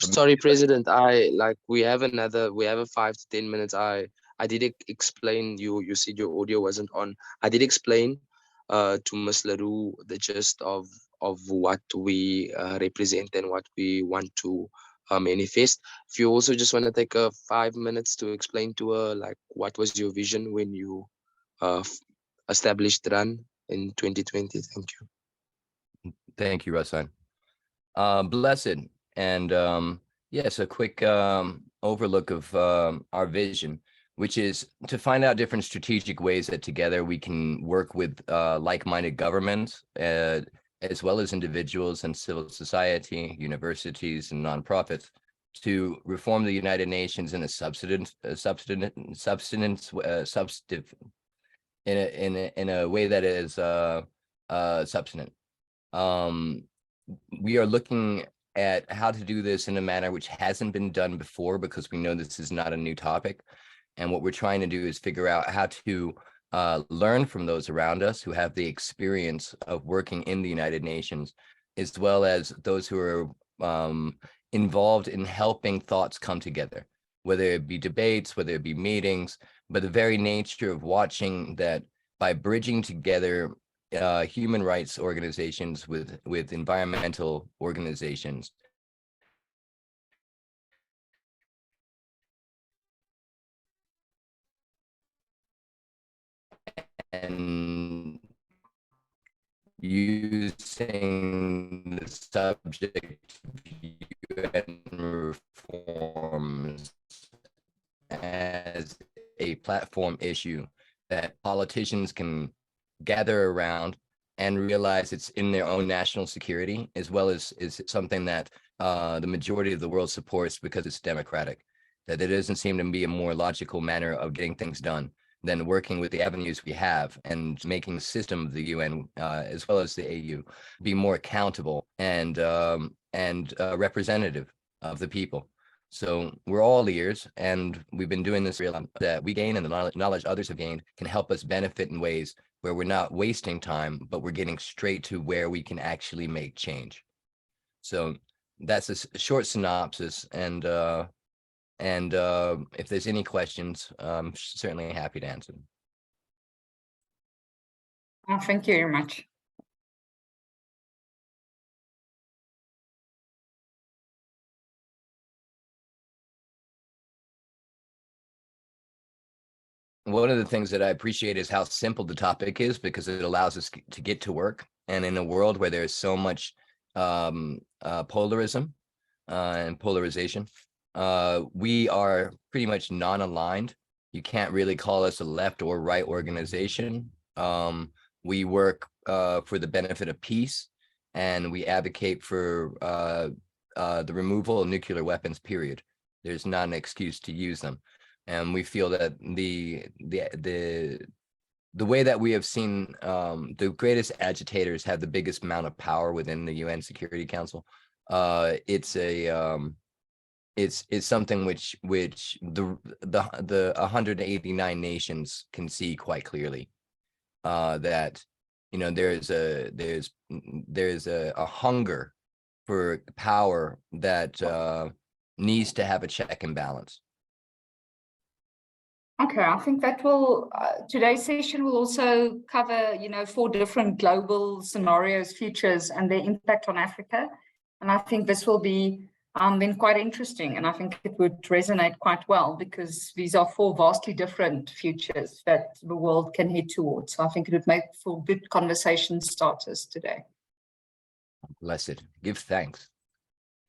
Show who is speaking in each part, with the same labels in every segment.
Speaker 1: Sorry, President. We have a 5 to 10 minutes. I did explain you said your audio wasn't on. I did explain to Ms. Le Roux the gist of what we represent and what we want to manifest. If you also just want to take 5 minutes to explain to her like what was your vision when you established RUNN in 2020. Thank you.
Speaker 2: Thank you, Ruslan. Blessed. And yes, a quick overlook of our vision, which is to find out different strategic ways that together we can work with like-minded governments, as well as individuals and civil society, universities and nonprofits, to reform the United Nations in a substantive in a way that is substantive. We are looking at how to do this in a manner which hasn't been done before, because we know this is not a new topic. And what we're trying to do is figure out how to learn from those around us who have the experience of working in the United Nations, as well as those who are involved in helping thoughts come together, whether it be debates, whether it be meetings, but the very nature of watching that by bridging together human rights organizations with environmental organizations, and using the subject of UN reforms as a platform issue that politicians can gather around and realize it's in their own national security, as well as is something that the majority of the world supports because it's democratic, that there doesn't seem to be a more logical manner of getting things done than working with the avenues we have and making the system of the UN, as well as the AU, be more accountable and representative of the people. So we're all ears, and we've been doing this that we gain and the knowledge others have gained can help us benefit in ways where we're not wasting time, but we're getting straight to where we can actually make change. So that's a short synopsis, and if there's any questions, I'm certainly happy to answer them.
Speaker 3: Oh, thank you very much.
Speaker 2: One of the things that I appreciate is how simple the topic is, because it allows us to get to work. And in a world where there's so much polarism and polarization, we are pretty much non-aligned. You can't really call us a left or right organization. We work for the benefit of peace, and we advocate for the removal of nuclear weapons, period. There's not an excuse to use them. And we feel that the way that we have seen the greatest agitators have the biggest amount of power within the UN Security Council. It's something which the 189 nations can see quite clearly, that there's a hunger for power that needs to have a check and balance.
Speaker 3: Okay, I think that will, today's session will also cover, 4 different global scenarios, futures, and their impact on Africa. And I think this will be then quite interesting. And I think it would resonate quite well, because these are 4 vastly different futures that the world can head towards. So I think it would make for good conversation starters today.
Speaker 2: Blessed. Give thanks,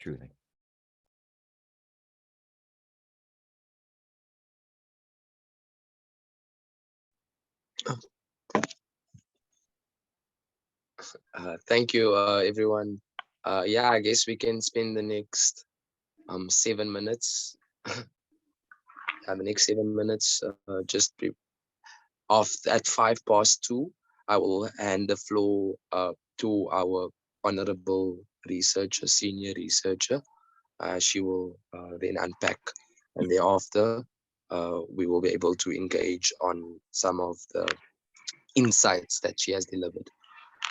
Speaker 2: truly.
Speaker 1: Thank you, everyone. Yeah, I guess we can spend the next 7 minutes. The next 7 minutes, just at 2:05, I will hand the floor to our honorable researcher, senior researcher. She will then unpack, and thereafter we will be able to engage on some of the insights that she has delivered.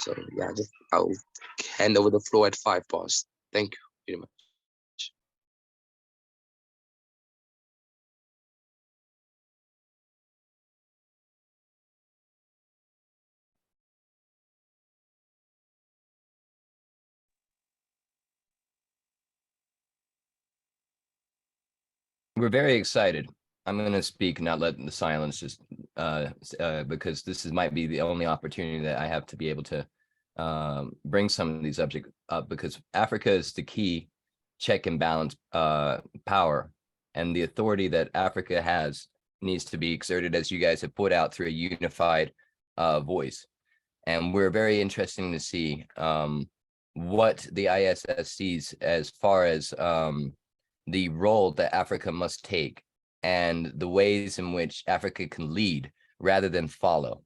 Speaker 1: So yeah, I'll hand over the floor at 2:05. Thank you very much.
Speaker 2: We're very excited. I'm going to speak, not let the silence just because this might be the only opportunity that I have to be able to bring some of these subjects up, because Africa is the key check and balance power, and the authority that Africa has needs to be exerted, as you guys have put out, through a unified voice. And we're very interesting to see what the ISS sees as far as the role that Africa must take and the ways in which Africa can lead rather than follow.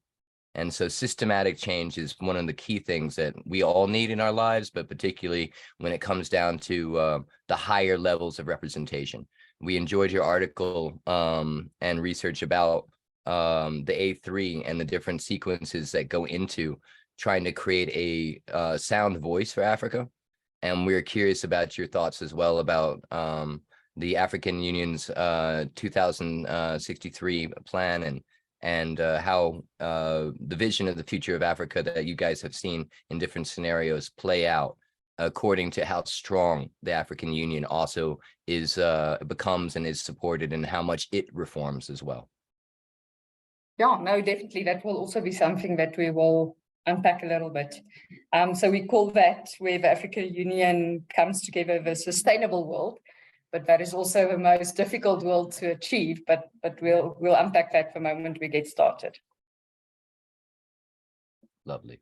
Speaker 2: And so systematic change is one of the key things that we all need in our lives, but particularly when it comes down to the higher levels of representation. We enjoyed your article and research about the A3 and the different sequences that go into trying to create a sound voice for Africa. And we're curious about your thoughts as well about the African Union's 2063 plan and how the vision of the future of Africa that you guys have seen in different scenarios play out according to how strong the African Union also is becomes and is supported, and how much it reforms as well.
Speaker 3: Yeah, no, definitely. That will also be something that we will unpack a little bit. So we call that, where the African Union comes together, the sustainable world, but that is also the most difficult world to achieve. But we'll unpack that the moment we get started.
Speaker 2: Lovely.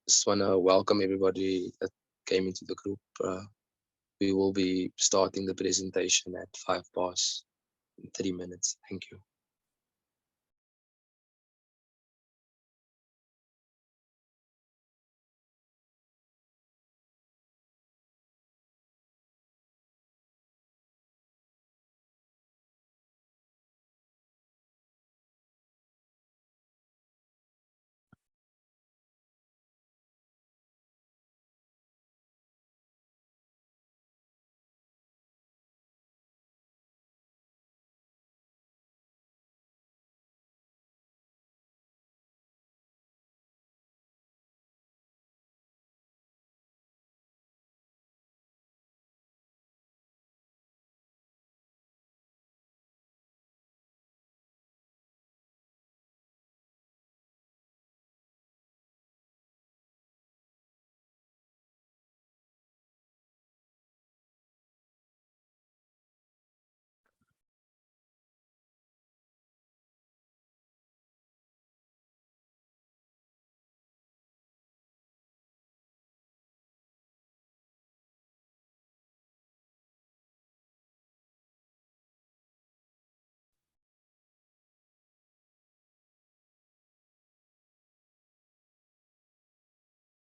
Speaker 1: Just want to welcome everybody that came into the group. We will be starting the presentation at 5 past in 3 minutes. Thank you.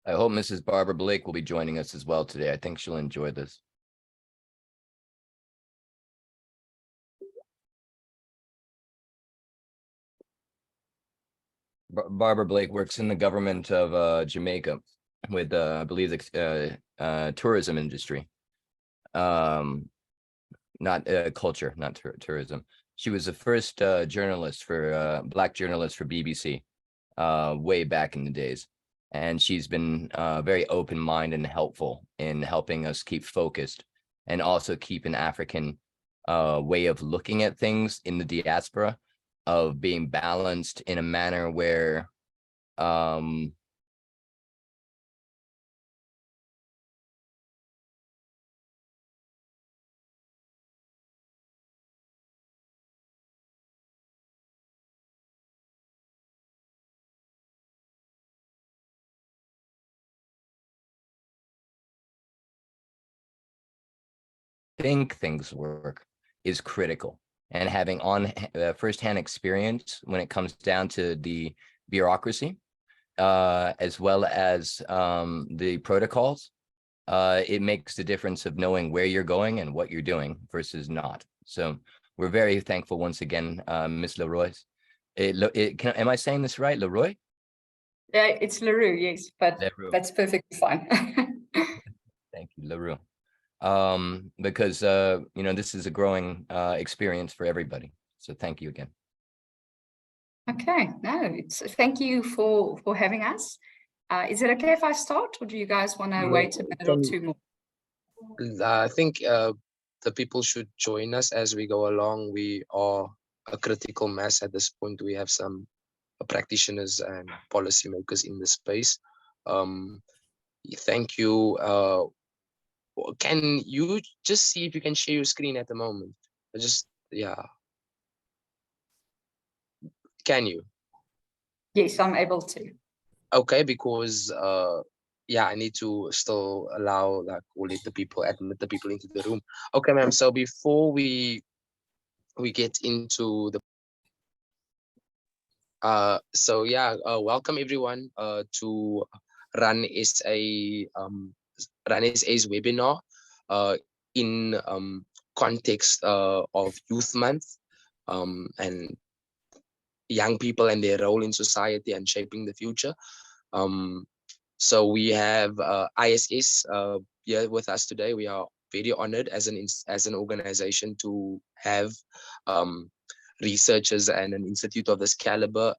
Speaker 2: I hope Mrs. Barbara Blake will be joining us as well today. I think she'll enjoy this. Barbara Blake works in the government of Jamaica with, I believe, the tourism industry. Not culture, not tourism. She was the first journalist for Black journalist for BBC way back in the days. And she's been very open-minded and helpful in helping us keep focused and also keep an African way of looking at things in the diaspora, of being balanced in a manner where think things work is critical, and having on firsthand experience when it comes down to the bureaucracy, as well as the protocols, it makes the difference of knowing where you're going and what you're doing versus not. So we're very thankful once again, Ms. Le Roux. Am I saying this right, Le Roux?
Speaker 3: Yeah, it's Le Roux, yes, but that's perfectly fine.
Speaker 2: Thank you, Le Roux. Because you know, this is a growing experience for everybody. So thank you again.
Speaker 3: Okay, no, thank you for having us. Is it okay if I start, or do you guys want to wait a minute or two more?
Speaker 1: I think the people should join us as we go along. We are a critical mass at this point. We have some practitioners and policymakers in the space. Thank you. Can you just see if you can share your screen at the moment? Yeah. Can you?
Speaker 3: Yes, I'm able to.
Speaker 1: Okay, because yeah, I need to still allow, like, or let the people, admit the people into the room. Okay, ma'am. So before we get into the so yeah, welcome everyone to RUNN SA RUNN SA's webinar in context of Youth Month and young people and their role in society and shaping the future. So we have ISS here with us today. We are very honored as an organization to have researchers and an institute of this caliber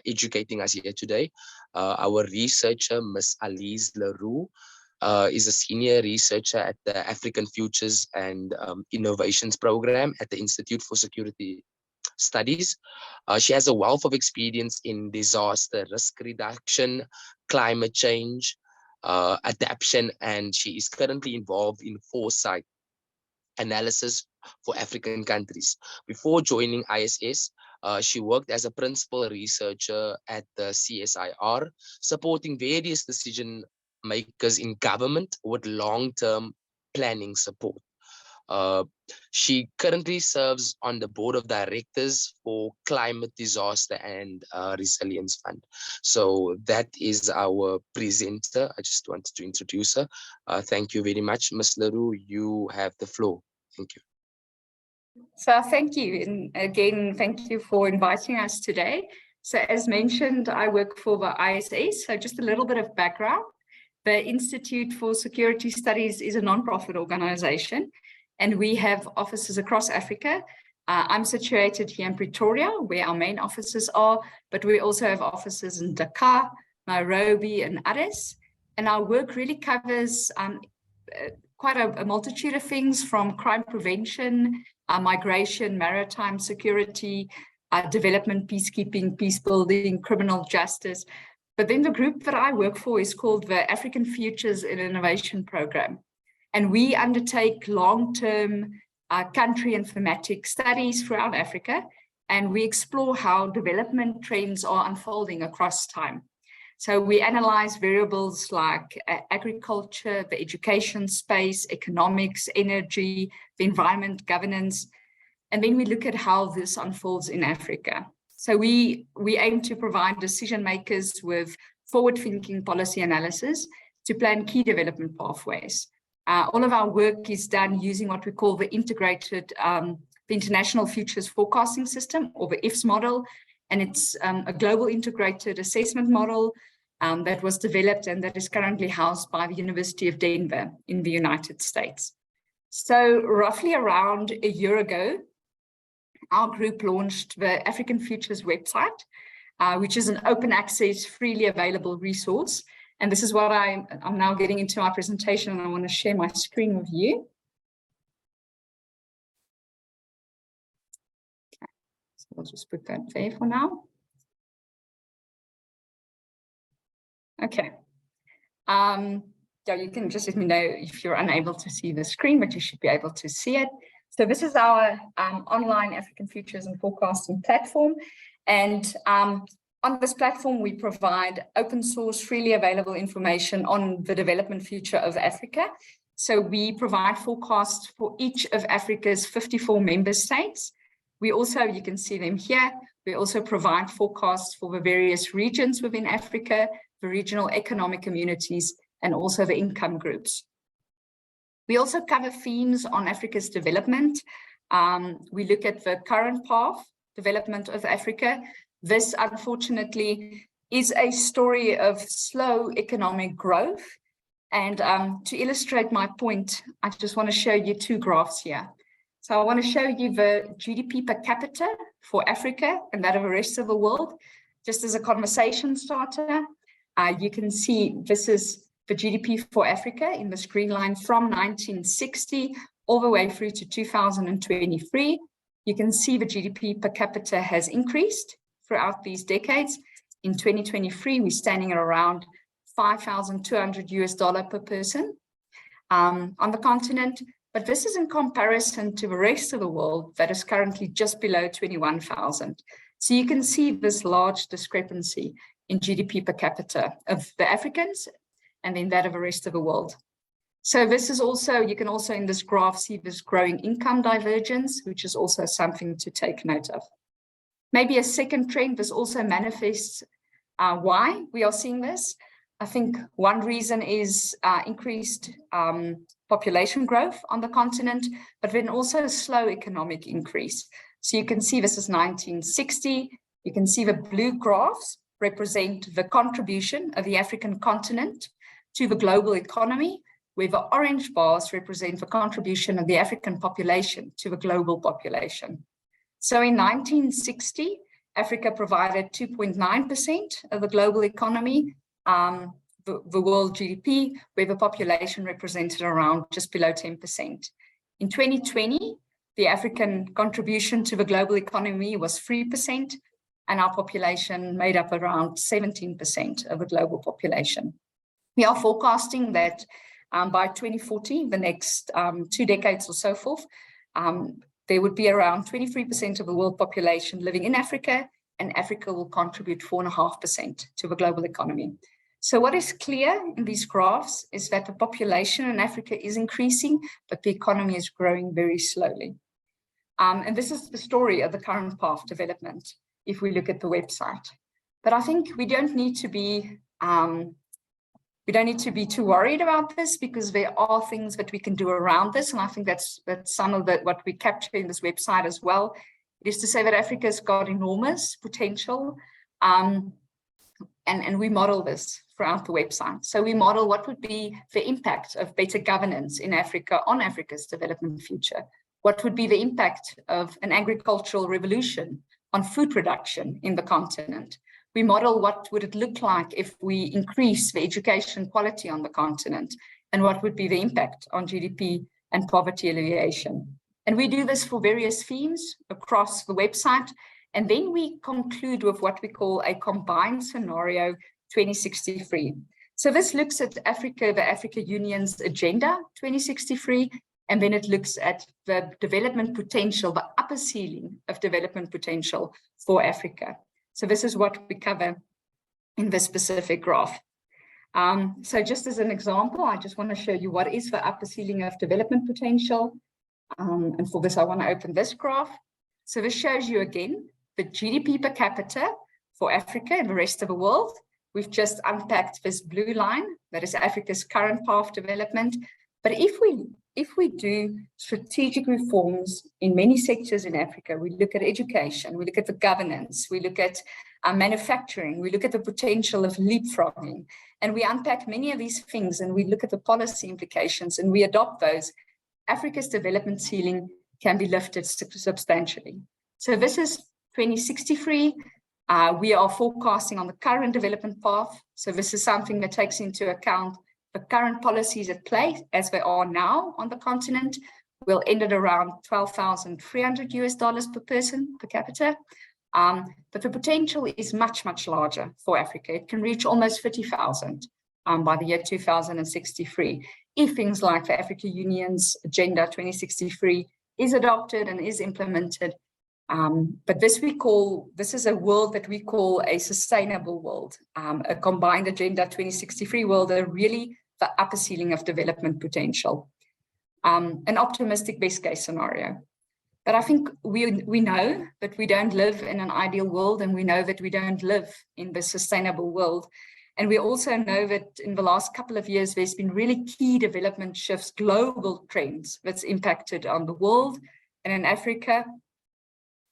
Speaker 1: educating us here today. Our researcher, Ms. Alize le Roux, is a senior researcher at the African Futures and Innovations Program at the Institute for Security Studies. She has a wealth of experience in disaster risk reduction, climate change, adaptation, and she is currently involved in foresight analysis for African countries. Before joining ISS, she worked as a principal researcher at the CSIR, supporting various decision makers in government with long-term planning support. She currently serves on the board of directors for Climate Disaster and Resilience Fund. So that is our presenter. I just wanted to introduce her. Thank you very much, Ms. Le Roux. You have the floor. Thank you.
Speaker 3: So thank you. And again, thank you for inviting us today. So as mentioned, I work for the ISS. So just a little bit of background. The Institute for Security Studies is a non-profit organization, and we have offices across Africa. I'm situated here in Pretoria, where our main offices are, but we also have offices in Dakar, Nairobi, and Addis. And our work really covers quite a multitude of things, from crime prevention, migration, maritime security, development, peacekeeping, peace building, criminal justice. But then the group that I work for is called the African Futures and Innovation Program. And we undertake long-term country and thematic studies throughout Africa, and we explore how development trends are unfolding across time. So we analyze variables like agriculture, the education space, economics, energy, the environment, governance, and then we look at how this unfolds in Africa. So we aim to provide decision makers with forward-thinking policy analysis to plan key development pathways. All of our work is done using what we call the integrated, the International Futures Forecasting System, or the IFS model, and it's a global integrated assessment model that was developed and that is currently housed by the University of Denver in the United States. So roughly around a year ago, our group launched the African Futures website, which is an open access, freely available resource. And this is what I'm now getting into my presentation, and I want to share my screen with you. Okay, so we'll just put that there for now. Okay. So you can just let me know if you're unable to see the screen, but you should be able to see it. So this is our online African Futures and Forecasting platform. And on this platform, we provide open source, freely available information on the development future of Africa. So we provide forecasts for each of Africa's 54 member states. We also, you can see them here, we also provide forecasts for the various regions within Africa, the regional economic communities, and also the income groups. We also cover themes on Africa's development. We look at the current path development of Africa. This, unfortunately, is a story of slow economic growth. And to illustrate my point, I just want to show you two graphs here. So I want to show you the GDP per capita for Africa and that of the rest of the world, just as a conversation starter. You can see this is the GDP for Africa in the screen line from 1960 all the way through to 2023. You can see the GDP per capita has increased throughout these decades. In 2023, we're standing at around $5,200 per person on the continent. But this is in comparison to the rest of the world that is currently just below 21,000. So you can see this large discrepancy in GDP per capita of the Africans and then that of the rest of the world. So this is also, you can also in this graph see this growing income divergence, which is also something to take note of. Maybe a second trend, this also manifests why we are seeing this. I think one reason is increased population growth on the continent, but then also a slow economic increase. So you can see this is 1960. You can see the blue graphs represent the contribution of the African continent to the global economy, where the orange bars represent the contribution of the African population to the global population. So in 1960, Africa provided 2.9% of the global economy, the world GDP, where the population represented around just below 10%. In 2020, the African contribution to the global economy was 3%, and our population made up around 17% of the global population. We are forecasting that by 2040, the next 2 decades or so forth, there would be around 23% of the world population living in Africa, and Africa will contribute 4.5% to the global economy. So what is clear in these graphs is that the population in Africa is increasing, but the economy is growing very slowly. And this is the story of the current path development, if we look at the website. But I think we don't need to be too worried about this, because there are things that we can do around this. And I think that's some of what we capture in this website as well. It is to say that Africa's got enormous potential. And we model this throughout the website. So we model what would be the impact of better governance in Africa on Africa's development future. What would be the impact of an agricultural revolution on food production in the continent? We model what would it look like if we increase the education quality on the continent, and what would be the impact on GDP and poverty alleviation. And we do this for various themes across the website. And then we conclude with what we call a combined scenario 2063. So this looks at Africa, the Africa Union's Agenda 2063, and then it looks at the development potential, the upper ceiling of development potential for Africa. So this is what we cover in this specific graph. So just as an example, I just want to show you what is the upper ceiling of development potential. And for this, I want to open this graph. So this shows you again the GDP per capita for Africa and the rest of the world, We've just unpacked this blue line, that is Africa's current path of development. But if we do strategic reforms in many sectors in Africa, we look at education, we look at the governance, we look at manufacturing, we look at the potential of leapfrogging, and we unpack many of these things, and we look at the policy implications, and we adopt those, Africa's development ceiling can be lifted substantially. So this is 2063. We are forecasting on the current development path. So this is something that takes into account the current policies at play as they are now on the continent. We'll end at around $12,300 per person per capita. But the potential is much, much larger for Africa. It can reach almost 30,000 by the year 2063, if things like the African Union's Agenda 2063 is adopted and is implemented. But this is a world that we call a sustainable world, a combined Agenda 2063 world, really the upper ceiling of development potential, an optimistic best case scenario. But I think we know that we don't live in an ideal world, and we know that we don't live in the sustainable world. And we also know that in the last couple of years, there's been really key development shifts, global trends that's impacted on the world and in Africa.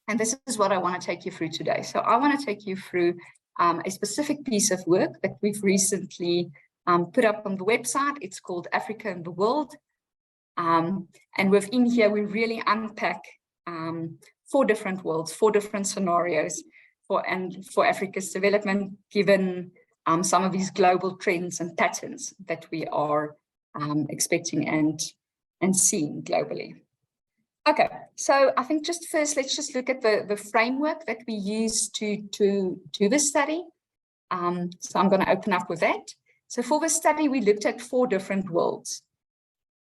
Speaker 3: And this is what I want to take you through today. So I want to take you through a specific piece of work that we've recently put up on the website. It's called Africa and the World. And within here, we really unpack 4 different worlds, 4 different scenarios for Africa's development, given some of these global trends and patterns that we are expecting and seeing globally. Okay, so I think just first, let's just look at the framework that we use to do this study. So I'm going to open up with that. So for the study, we looked at 4 different worlds.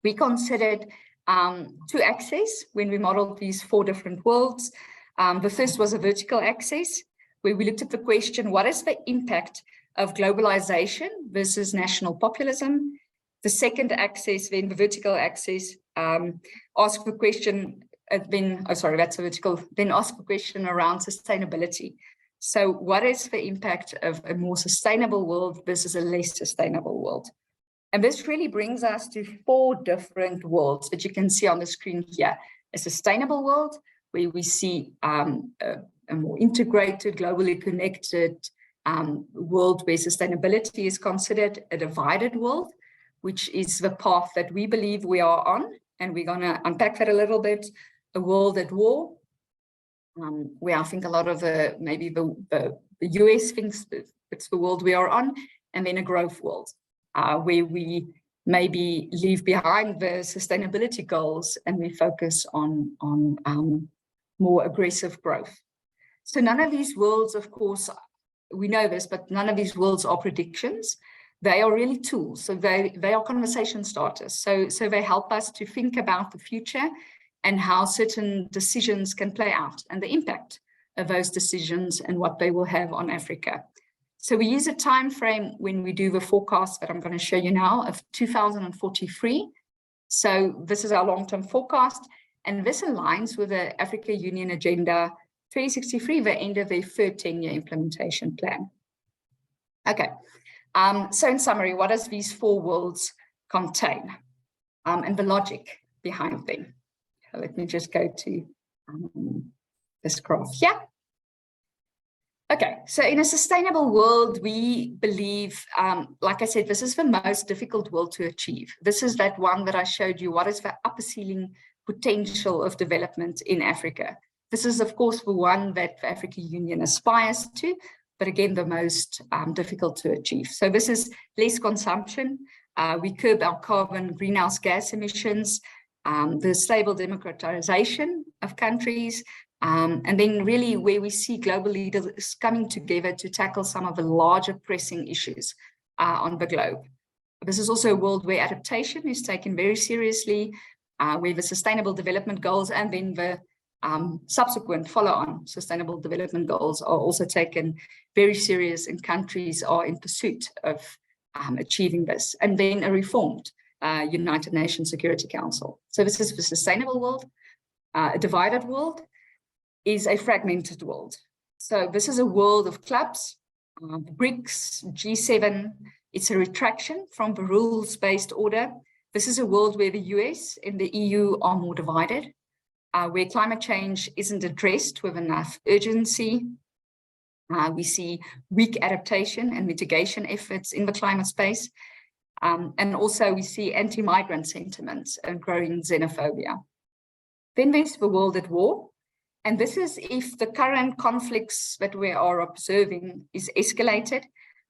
Speaker 3: We considered 2 axes when we modeled these 4 different worlds. The first was a vertical axis, where we looked at the question, what is the impact of globalization versus national populism? The second axis, then the vertical axis, ask the question, that's a vertical, then ask the question around sustainability. So what is the impact of a more sustainable world versus a less sustainable world? And this really brings us to 4 different worlds that you can see on the screen here. A sustainable world, where we see a more integrated, globally connected world where sustainability is considered. A divided world, which is the path that we believe we are on, and we're going to unpack that a little bit. A world at war, where I think a lot of maybe the US thinks it's the world we are on, and then a growth world, where we maybe leave behind the sustainability goals and we focus on more aggressive growth. So none of these worlds, of course, we know this, but none of these worlds are predictions. They are really tools. So they are conversation starters. So they help us to think about the future and how certain decisions can play out and the impact of those decisions and what they will have on Africa. So we use a time frame when we do the forecast that I'm going to show you now of 2043. So this is our long-term forecast, and this aligns with the Africa Union Agenda 2063, the end of their 3rd 10-year implementation plan. Okay, so in summary, what does these 4 worlds contain and the logic behind them? So let me just go to this graph here. Okay, so in a sustainable world, we believe, like I said, this is the most difficult world to achieve. This is that one that I showed you. What is the upper ceiling potential of development in Africa? This is, of course, the one that the African Union aspires to, but again, the most difficult to achieve. So this is less consumption. We curb our carbon greenhouse gas emissions, the stable democratization of countries, and then really where we see global leaders coming together to tackle some of the larger pressing issues on the globe. This is also a world where adaptation is taken very seriously, where the Sustainable Development Goals and then the subsequent follow-on Sustainable Development Goals are also taken very serious, and countries are in pursuit of achieving this. And then a reformed United Nations Security Council. So this is the sustainable world. A divided world is a fragmented world. So this is a world of clubs The BRICS, G7, it's a retraction from the rules-based order. This is a world where the US and the EU are more divided, where climate change isn't addressed with enough urgency. We see weak adaptation and mitigation efforts in the climate space. And also we see anti-migrant sentiments and growing xenophobia. Then there's the world at war. And this is if the current conflicts that we are observing is escalated,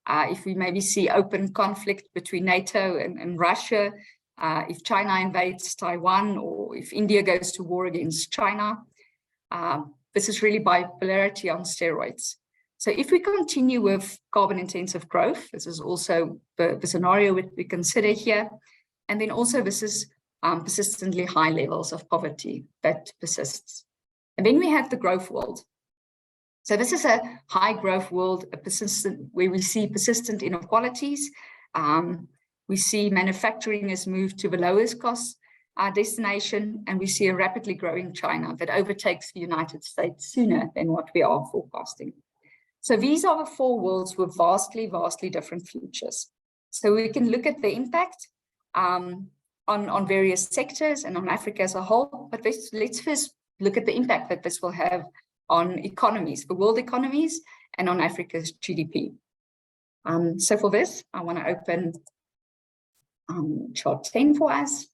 Speaker 3: if we maybe see open conflict between NATO and Russia, if China invades Taiwan, or if India goes to war against China, this is really bipolarity on steroids. So if we continue with carbon-intensive growth, this is also the scenario we consider here. And then also this is persistently high levels of poverty that persists. And then we have the growth world. So this is a high growth world, where we see persistent inequalities. We see manufacturing has moved to the lowest cost destination, and we see a rapidly growing China that overtakes the United States sooner than what we are forecasting. So these are the four worlds with vastly, vastly different futures. So we can look at the impact on various sectors and on Africa as a whole, but let's first look at the impact that this will have on economies, the world economies, and on Africa's GDP. So for this, I want to open chart 10 for us.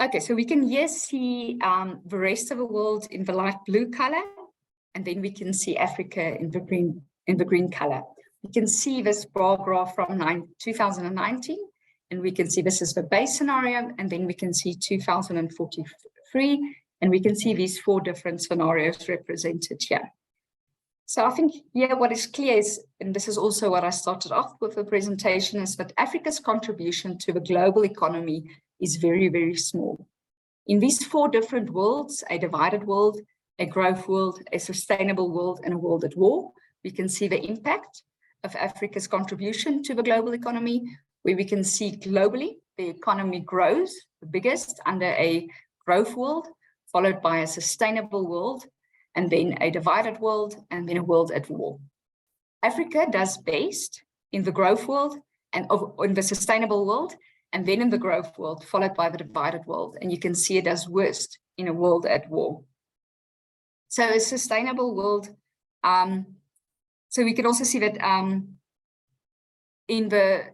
Speaker 3: Okay, so we can here see the rest of the world in the light blue color, and then we can see Africa in the green color. We can see this bar graph from 2019, and we can see this is the base scenario, and then we can see 2043, and we can see these four different scenarios represented here. So I think here what is clear is, and this is also what I started off with the presentation, is that Africa's contribution to the global economy is very, very small. In these four different worlds, a divided world, a growth world, a sustainable world, and a world at war, we can see the impact of Africa's contribution to the global economy, where we can see globally the economy grows the biggest under a growth world, followed by a sustainable world, and then a divided world, and then a world at war. Africa does best in the growth world and in the sustainable world, and then in the growth world, followed by the divided world. And you can see it does worst in a world at war. So a sustainable world, so we can also see that in the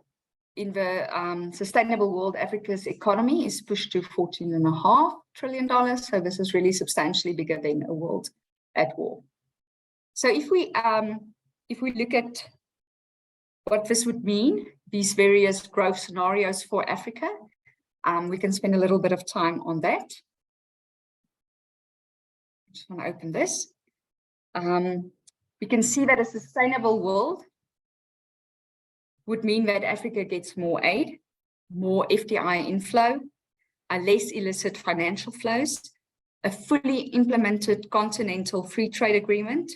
Speaker 3: sustainable world, Africa's economy is pushed to $14.5 trillion. So this is really substantially bigger than a world at war. So if we look at what this would mean, these various growth scenarios for Africa, we can spend a little bit of time on that. I just want to open this. We can see that a sustainable world would mean that Africa gets more aid, more FDI inflow, less illicit financial flows, a fully implemented continental free trade agreement,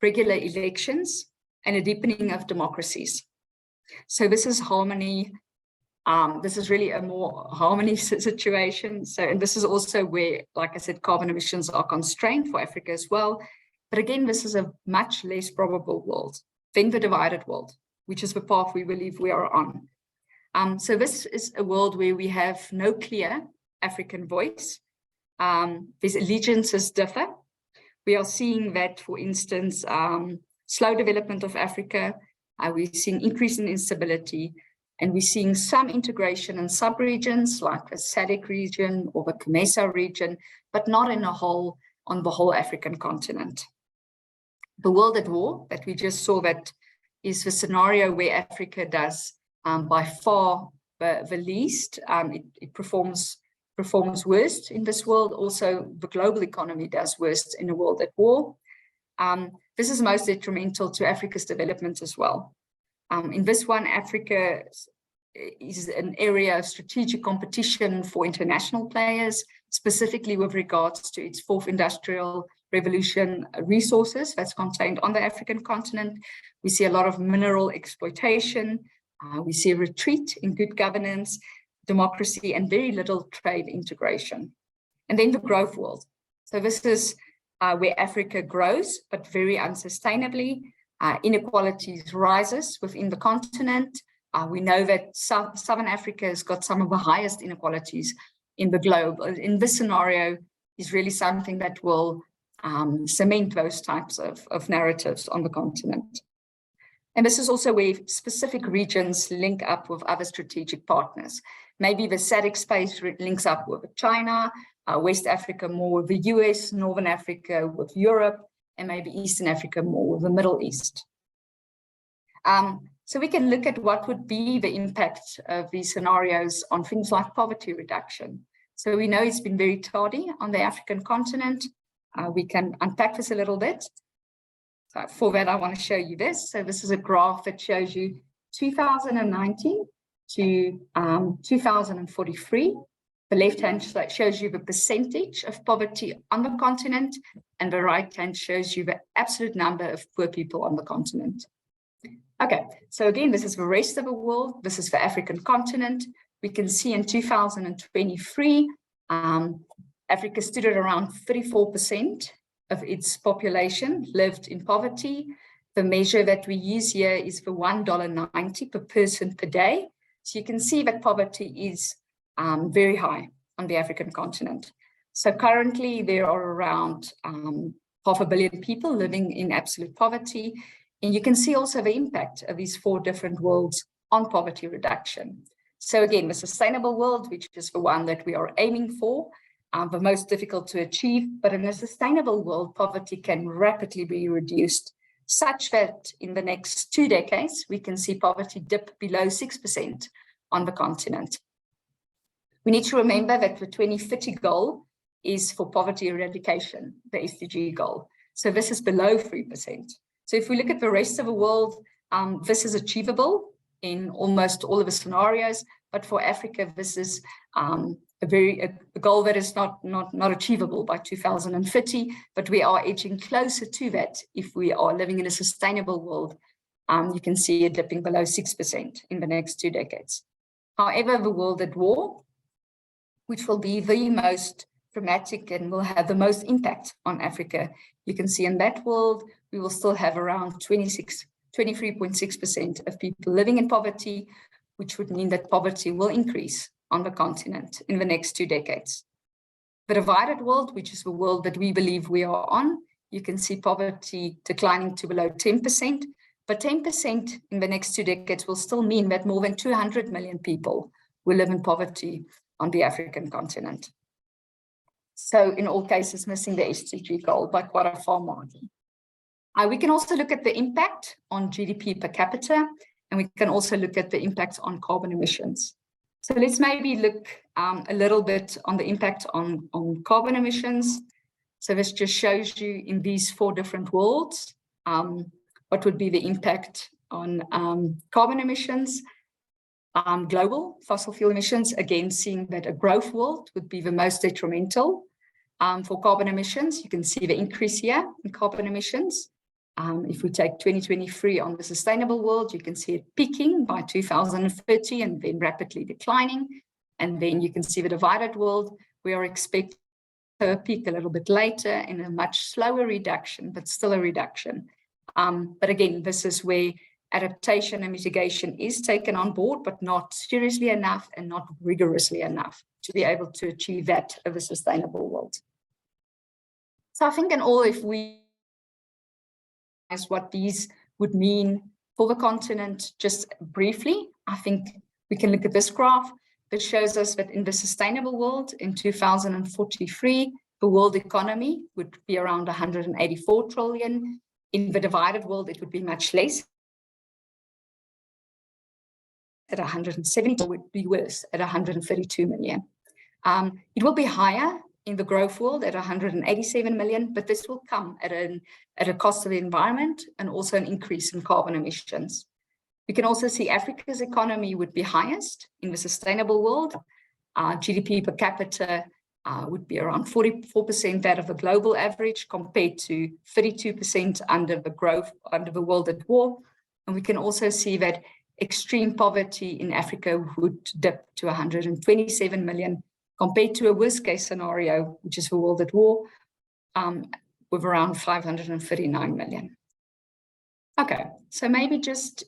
Speaker 3: regular elections, and a deepening of democracies. So this is harmony. This is really a more harmony situation. So, and this is also where, like I said, carbon emissions are constrained for Africa as well. But again, this is a much less probable world than the divided world, which is the path we believe we are on. So this is a world where we have no clear African voice. These allegiances differ. We are seeing that, for instance, slow development of Africa, we're seeing increase in instability, and we're seeing some integration in sub-regions like the SADC region or the COMESA region, but not on the whole African continent. The world at war that we just saw, that is the scenario where Africa does by far the least. It performs worst in this world. Also, the global economy does worst in a world at war. This is most detrimental to Africa's development as well. In this one, Africa is an area of strategic competition for international players, specifically with regards to its fourth industrial revolution resources that's contained on the African continent. We see a lot of mineral exploitation. We see a retreat in good governance, democracy, and very little trade integration. And then the growth world. So this is where Africa grows, but very unsustainably. Inequalities rises within the continent. We know that Southern Africa has got some of the highest inequalities in the globe. In this scenario is really something that will cement those types of narratives on the continent. And this is also where specific regions link up with other strategic partners. Maybe the SADC space links up with China, West Africa more with the US, Northern Africa with Europe, and maybe Eastern Africa more with the Middle East. So we can look at what would be the impact of these scenarios on things like poverty reduction. So we know it's been very tardy on the African continent. We can unpack this a little bit. So for that, I want to show you this. So this is a graph that shows you 2019 to 2043. The left-hand side shows you the percentage of poverty on the continent, and the right-hand shows you the absolute number of poor people on the continent. Okay, so again, this is the rest of the world. This is the African continent. We can see in 2023, Africa stood at around 34% of its population lived in poverty. The measure that we use here is for $1.90 per person per day. So you can see that poverty is very high on the African continent. So currently there are around 500 million people living in absolute poverty. And you can see also the impact of these 4 different worlds on poverty reduction. So again, the sustainable world, which is the one that we are aiming for, the most difficult to achieve, but in a sustainable world, poverty can rapidly be reduced, such that in the next 2 decades, we can see poverty dip below 6% on the continent. We need to remember that the 2030 goal is for poverty eradication, the SDG goal. So this is below 3%. So if we look at the rest of the world, this is achievable in almost all of the scenarios, but for Africa, this is a goal that is not achievable by 2030, but we are edging closer to that if we are living in a sustainable world. You can see it dipping below 6% in the next 2 decades. However, the world at war, which will be the most dramatic and will have the most impact on Africa, you can see in that world, we will still have around 23.6% of people living in poverty, which would mean that poverty will increase on the continent in the next 2 decades. The divided world, which is the world that we believe we are on, you can see poverty declining to below 10%, but 10% in the next 2 decades will still mean that more than 200 million people will live in poverty on the African continent. So in all cases, missing the SDG goal by quite a far margin. We can also look at the impact on GDP per capita, and we can also look at the impact on carbon emissions. So let's maybe look a little bit on the impact on carbon emissions. So this just shows you in these 4 different worlds, what would be the impact on carbon emissions. Global fossil fuel emissions, again, seeing that a growth world would be the most detrimental for carbon emissions. You can see the increase here in carbon emissions. If we take 2023 on the sustainable world, you can see it peaking by 2030 and then rapidly declining. And then you can see the divided world, we are expecting a peak a little bit later in a much slower reduction, but still a reduction. But again, this is where adaptation and mitigation is taken on board, but not seriously enough and not rigorously enough to be able to achieve that of a sustainable world. So I think in all, if we as what these would mean for the continent, just briefly, I think we can look at this graph that shows us that in the sustainable world in 2043, the world economy would be around 184 trillion. In the divided world, it would be much less. At 170, it would be worse at 132 million. It will be higher in the growth world at 187 million, but this will come at a cost of the environment and also an increase in carbon emissions. We can also see Africa's economy would be highest in the sustainable world. GDP per capita would be around 44% that of the global average compared to 32% under the world at war. And we can also see that extreme poverty in Africa would dip to 127 million compared to a worst case scenario, which is a world at war, with around 539 million. Okay, so maybe just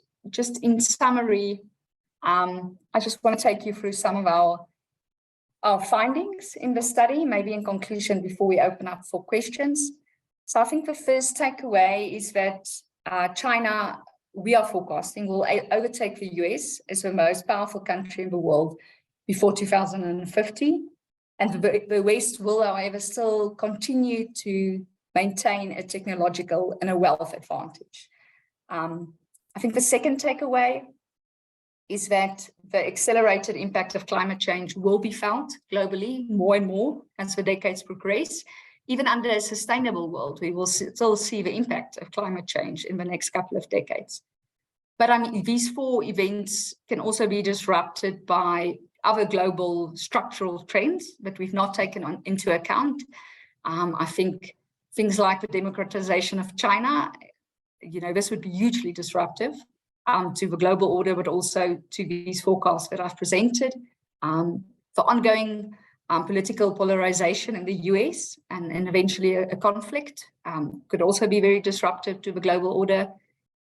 Speaker 3: in summary, I just want to take you through some of our findings in the study, maybe in conclusion before we open up for questions. So I think the first takeaway is that China, we are forecasting, will overtake the US as the most powerful country in the world before 2050. And the West will, however, still continue to maintain a technological and a wealth advantage. I think the second takeaway is that the accelerated impact of climate change will be felt globally more and more as the decades progress. Even under a sustainable world, we will still see the impact of climate change in the next couple of decades. But I mean, these four events can also be disrupted by other global structural trends that we've not taken into account. I think things like the democratization of China, this would be hugely disruptive to the global order, but also to these forecasts that I've presented. The ongoing political polarization in the US and eventually a conflict could also be very disruptive to the global order.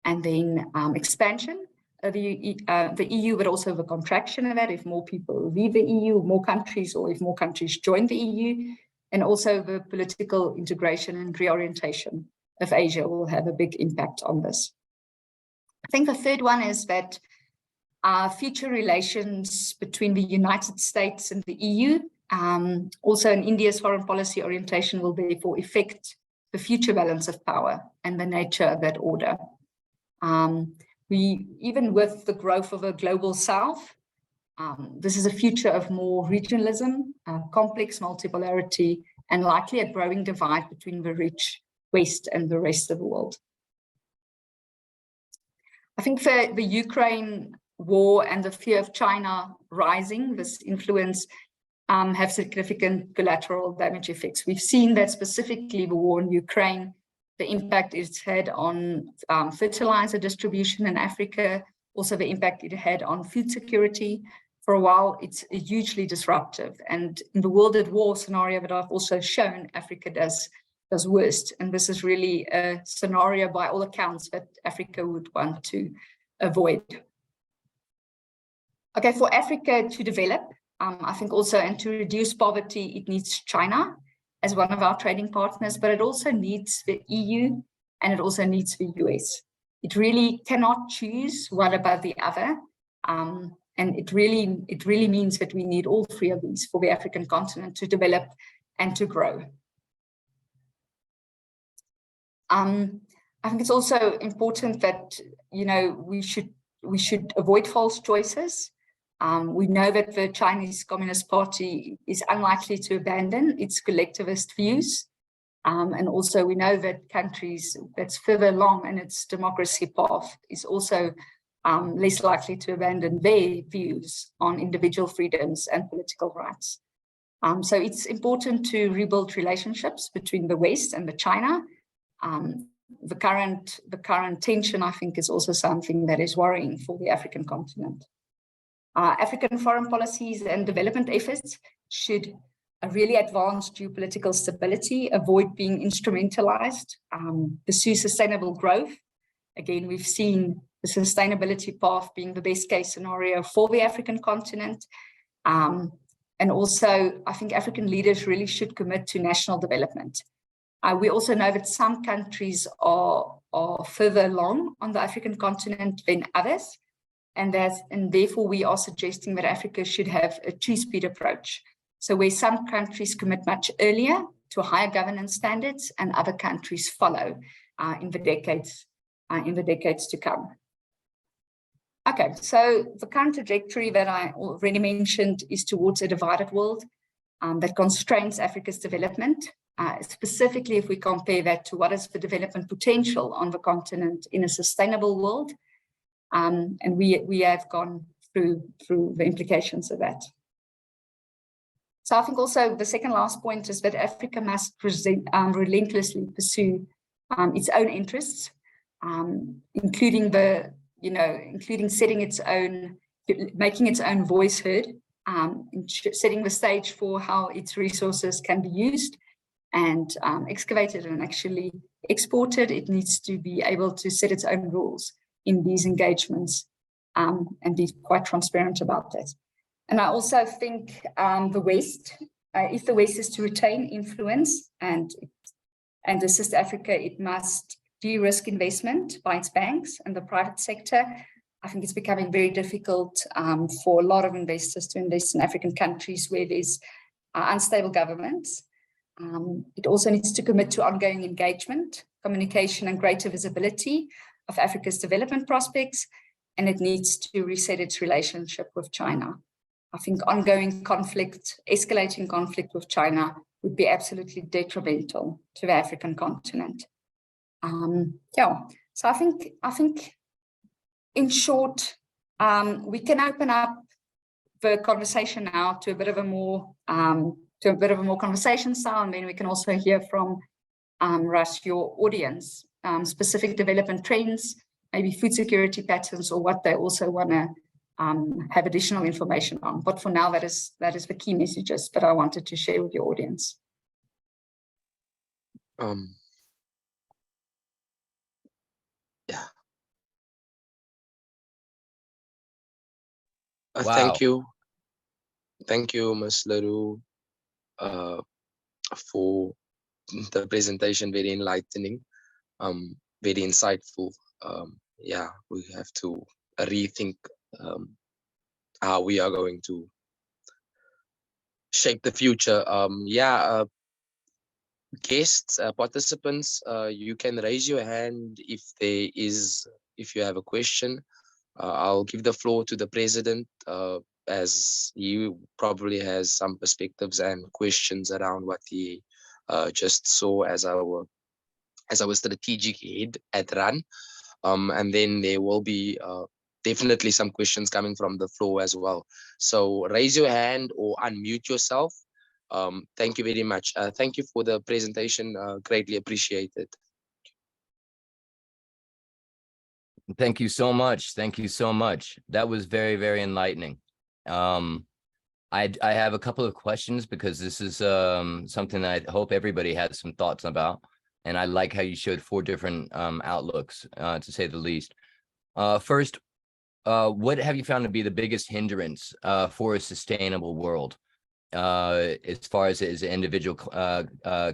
Speaker 3: And then expansion of the EU, but also the contraction of that, if more people leave the EU, more countries, or if more countries join the EU, and also the political integration and reorientation of Asia will have a big impact on this. I think the third one is that future relations between the United States and the EU, also in India's foreign policy orientation, will therefore affect the future balance of power and the nature of that order. Even with the growth of a global South, this is a future of more regionalism, complex multipolarity, and likely a growing divide between the rich West and the rest of the world. I think for the Ukraine war and the fear of China rising, this influence have significant collateral damage effects. We've seen that specifically the war in Ukraine, the impact it's had on fertilizer distribution in Africa, also the impact it had on food security. For a while, it's hugely disruptive. And in the world at war scenario that I've also shown, Africa does worst. And this is really a scenario by all accounts that Africa would want to avoid. Okay, for Africa to develop, I think also, and to reduce poverty, it needs China as one of our trading partners, but it also needs the EU and it also needs the US. It really cannot choose one above the other. And it really means that we need all three of these for the African continent to develop and to grow. I think it's also important that, we should avoid false choices. We know that the Chinese Communist Party is unlikely to abandon its collectivist views. And also we know that countries that's further along in its democracy path is also less likely to abandon their views on individual freedoms and political rights. So it's important to rebuild relationships between the West and the China. The current tension, I think, is also something that is worrying for the African continent. African foreign policies and development efforts should really advance geopolitical stability, avoid being instrumentalized, pursue sustainable growth. Again, we've seen the sustainability path being the best case scenario for the African continent. And also, I think African leaders really should commit to national development. We also know that some countries are further along on the African continent than others. And therefore, we are suggesting that Africa should have a two-speed approach. So where some countries commit much earlier to higher governance standards and other countries follow in the decades to come. Okay, so the current trajectory that I already mentioned is towards a divided world that constrains Africa's development, specifically if we compare that to what is the development potential on the continent in a sustainable world. And we have gone through the implications of that. So I think also the second last point is that Africa must relentlessly pursue its own interests, including setting its own, making its own voice heard setting the stage for how its resources can be used and excavated and actually exported. It needs to be able to set its own rules in these engagements and be quite transparent about that. And I also think the West, if the West is to retain influence and assist Africa, it must de-risk investment by its banks and the private sector. I think it's becoming very difficult for a lot of investors to invest in African countries where there's unstable governments. It also needs to commit to ongoing engagement, communication, and greater visibility of Africa's development prospects, and it needs to reset its relationship with China. I think ongoing conflict, escalating conflict with China would be absolutely detrimental to the African continent. Yeah, so I think in short, we can open up the conversation now to a bit of a more conversation style, and then we can also hear from Russ, your audience, specific development trends, maybe food security patterns, or what they also want to have additional information on. But for now, that is the key messages that I wanted to share with your audience.
Speaker 1: Yeah.
Speaker 2: Wow.
Speaker 1: Thank you, Ms. Le Roux, for the presentation. Very enlightening, very insightful. Yeah, we have to rethink how we are going to shape the future. Guests, participants, you can raise your hand if you have a question. I'll give the floor to the president, as he probably has some perspectives and questions around what he just saw as our strategic head at RUNN. And then there will be definitely some questions coming from the floor as well. So raise your hand or unmute yourself. Thank you very much. Thank you for the presentation. Greatly appreciated.
Speaker 2: Thank you so much. Thank you so much. That was very, very enlightening. I have a couple of questions because this is something I hope everybody has some thoughts about. And I like how you showed 4 different outlooks, to say the least. First, what have you found to be the biggest hindrance for a sustainable world, as far as individual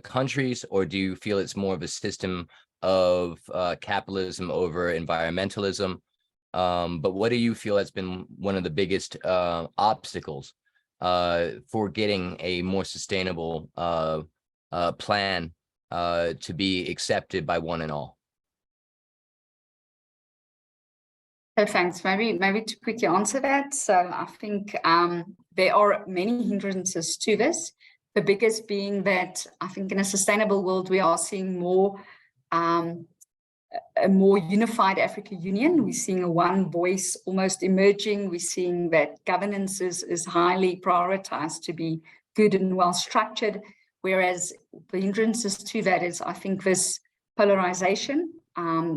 Speaker 2: countries, or do you feel it's more of a system of capitalism over environmentalism? But what do you feel has been one of the biggest obstacles for getting a more sustainable plan to be accepted by one and all?
Speaker 3: Okay, thanks. Maybe to quickly answer that. So I think there are many hindrances to this. The biggest being that I think in a sustainable world, we are seeing a more unified African Union. We're seeing a one voice almost emerging. We're seeing that governance is highly prioritized to be good and well structured, whereas the hindrances to that is, I think, this polarization,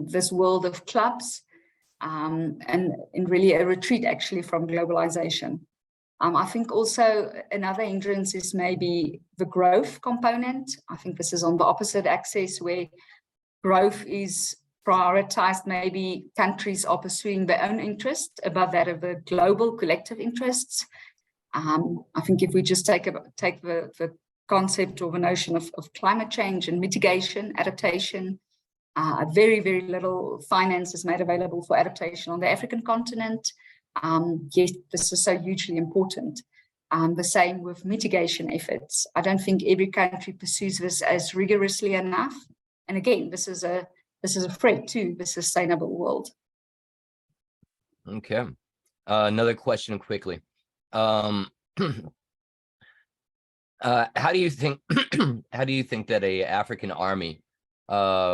Speaker 3: this world of clubs, and really a retreat actually from globalization. I think also another hindrance is maybe the growth component. I think this is on the opposite axis where growth is prioritized. Maybe countries are pursuing their own interest above that of the global collective interests. I think if we just take the concept or the notion of climate change and mitigation, adaptation, very, very little finance is made available for adaptation on the African continent. Yet this is so hugely important. The same with mitigation efforts. I don't think every country pursues this as rigorously enough. And again, this is a threat to the sustainable world.
Speaker 2: Okay. Another question quickly. How do you think that a African army,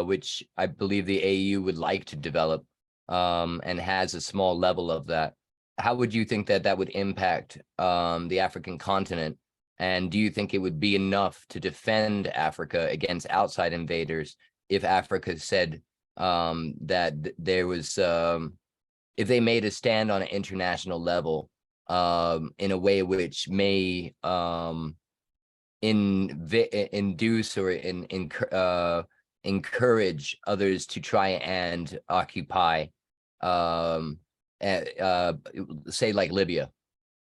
Speaker 2: which I believe the AU would like to develop, and has a small level of that, how would you think that would impact the African continent? And do you think it would be enough to defend Africa against outside invaders if Africa said that there was, if they made a stand on an international level in a way which may induce or encourage others to try and occupy, say like Libya,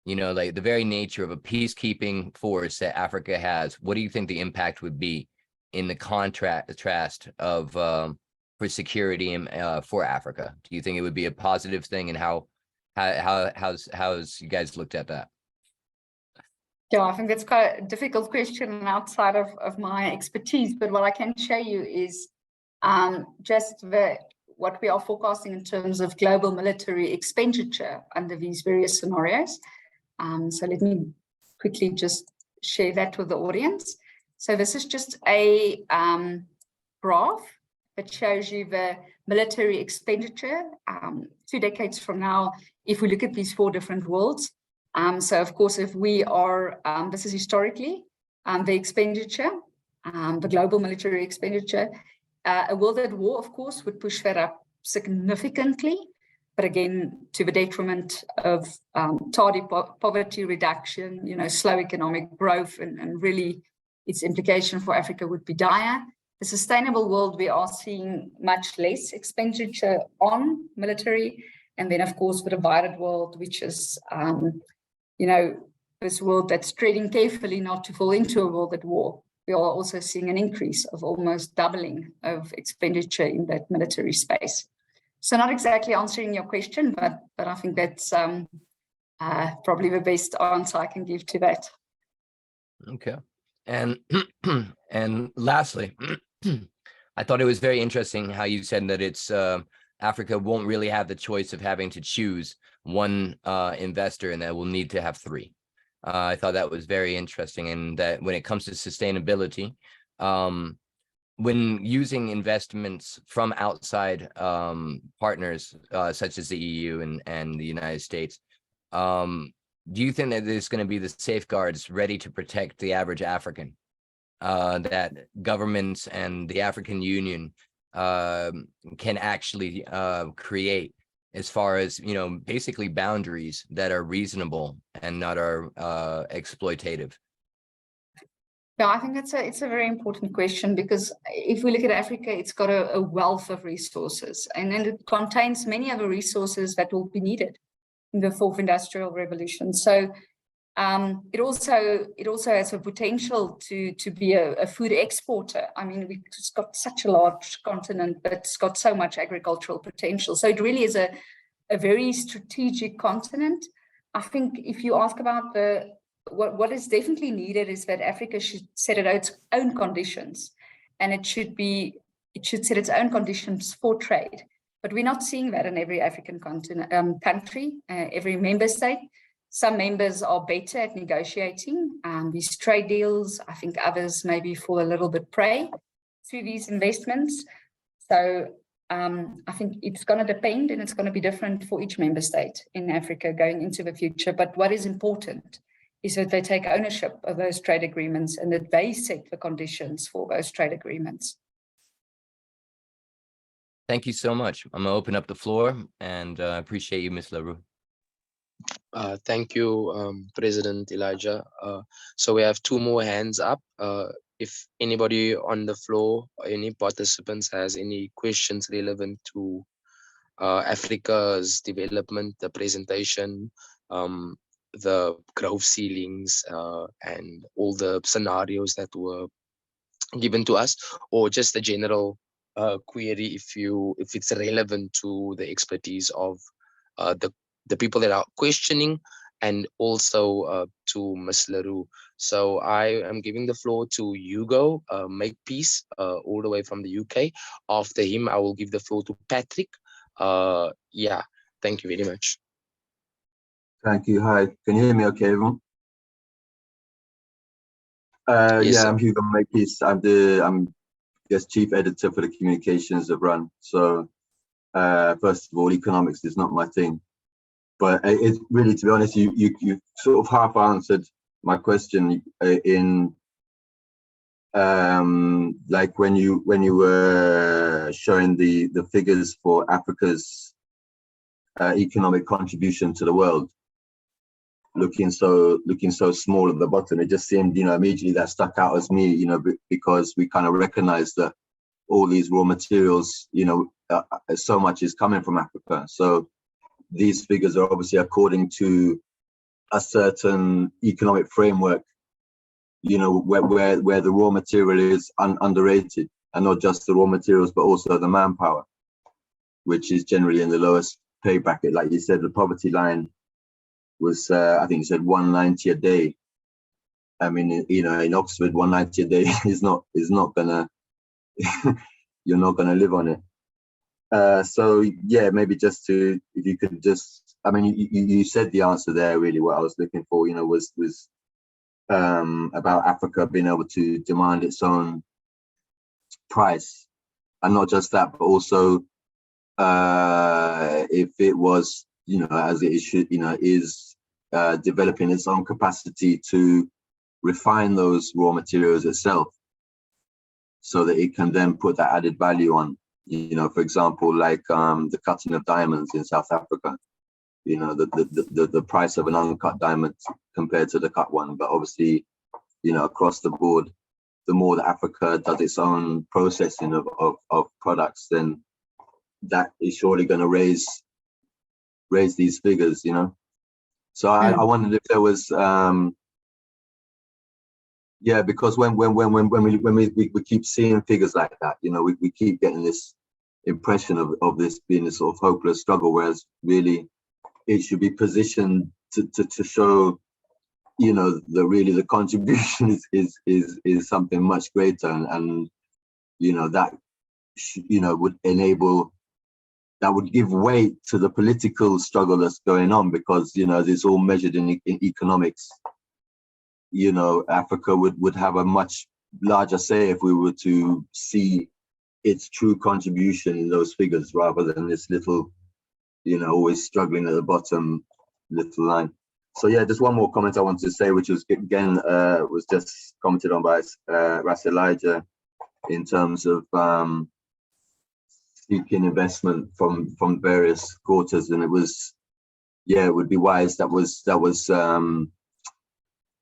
Speaker 2: you know, like the very nature of a peacekeeping force that Africa has. What do you think the impact would be in the contrast of for security and for Africa? Do you think it would be a positive thing, and how's you guys looked at that?
Speaker 3: Yeah, I think that's quite a difficult question outside of my expertise, but what I can show you is just what we are forecasting in terms of global military expenditure under these various scenarios. So let me quickly just share that with the audience. So this is just a graph that shows you the military expenditure 2 decades from now, if we look at these 4 different worlds. So of course, if we are, this is historically, the expenditure, the global military expenditure, a world at war, of course, would push that up significantly, but again, to the detriment of tardy poverty reduction, you know, slow economic growth, and really its implication for Africa would be dire. The sustainable world, we are seeing much less expenditure on military, and then of course, the divided world, which is you know, this world that's treading carefully not to fall into a world at war. We are also seeing an increase of almost doubling of expenditure in that military space. So not exactly answering your question, but I think that's probably the best answer I can give to that.
Speaker 2: Okay. And and lastly, I thought it was very interesting how you said that it's Africa won't really have the choice of having to choose one investor, and that will need to have 3. I thought that was very interesting, and that when it comes to sustainability, when using investments from outside partners such as the EU and the United States, do you think that there's going to be the safeguards ready to protect the average African, that governments and the African Union can actually create, as far as, you know, basically boundaries that are reasonable and not are exploitative?
Speaker 3: Yeah, I think it's a very important question, because if we look at Africa, it's got a wealth of resources, and then it contains many of the resources that will be needed in the 4th industrial revolution. So it also has a potential to be a food exporter. I mean, we've got such a large continent, but it's got so much agricultural potential. So it really is a very strategic continent. I think if you ask about what is definitely needed is that Africa should set its own conditions, and it should set its own conditions for trade. But we're not seeing that in every African country, every member state. Some members are better at negotiating these trade deals. I think others maybe fall a little bit prey to these investments. So I think it's going to depend, and it's going to be different for each member state in Africa going into the future. But what is important is that they take ownership of those trade agreements, and that they set the conditions for those trade agreements.
Speaker 2: Thank you so much. I'm going to open up the floor, and appreciate you, Ms. Le Roux.
Speaker 1: Thank you, President Elijah. So we have 2 more hands up. If anybody on the floor, or any participants has any questions relevant to Africa's development, the presentation, the growth ceilings, and all the scenarios that were given to us, or just a general query, if it's relevant to the expertise of the people that are questioning, and also to Ms. Le Roux. So I am giving the floor to Hugo Makepeace, all the way from the UK. After him, I will give the floor to Patrick. Yeah, thank you very much.
Speaker 4: Thank you. Hi, can you hear me okay, everyone?
Speaker 1: Yes,
Speaker 4: yeah,
Speaker 1: sir.
Speaker 4: I'm Hugo Makepeace. I'm chief editor for the communications of RUNN. So first of all, economics is not my thing. But it's really, to be honest, you sort of half answered my question in like when you were showing the figures for Africa's economic contribution to the world. looking so small at the bottom. It just seemed, immediately that stuck out as me, because we kind of recognized that all these raw materials, so much is coming from Africa. So these figures are obviously according to a certain economic framework, where the raw material is underrated, and not just the raw materials, but also the manpower, which is generally in the lowest pay bracket. Like you said, the poverty line was, I think you said 190 a day. I mean, in Oxford, 190 a day is not gonna, you're not gonna live on it. So yeah, maybe just if you could just, I mean, you said the answer there. Really, what I was looking for, was about Africa being able to demand its own price, and not just that, but also if it was, as it should, is developing its own capacity to refine those raw materials itself, so that it can then put that added value on. For example, like the cutting of diamonds in South Africa. The price of an uncut diamond compared to the cut one, but obviously, across the board, the more that Africa does its own processing of products, then that is surely going to raise these figures, So I wondered if there was, because when we keep seeing figures like that, we keep getting this impression of this being a sort of hopeless struggle, whereas really it should be positioned to show, the contribution is something much greater, and that would enable, that would give weight to the political struggle that's going on, because it's all measured in economics. Africa would have a much larger say if we were to see its true contribution in those figures, rather than this little, always struggling at the bottom little line. So yeah, just one more comment I wanted to say, which was again was just commented on by Ras Elijah, in terms of seeking investment from various quarters, and it was, it would be wise. That was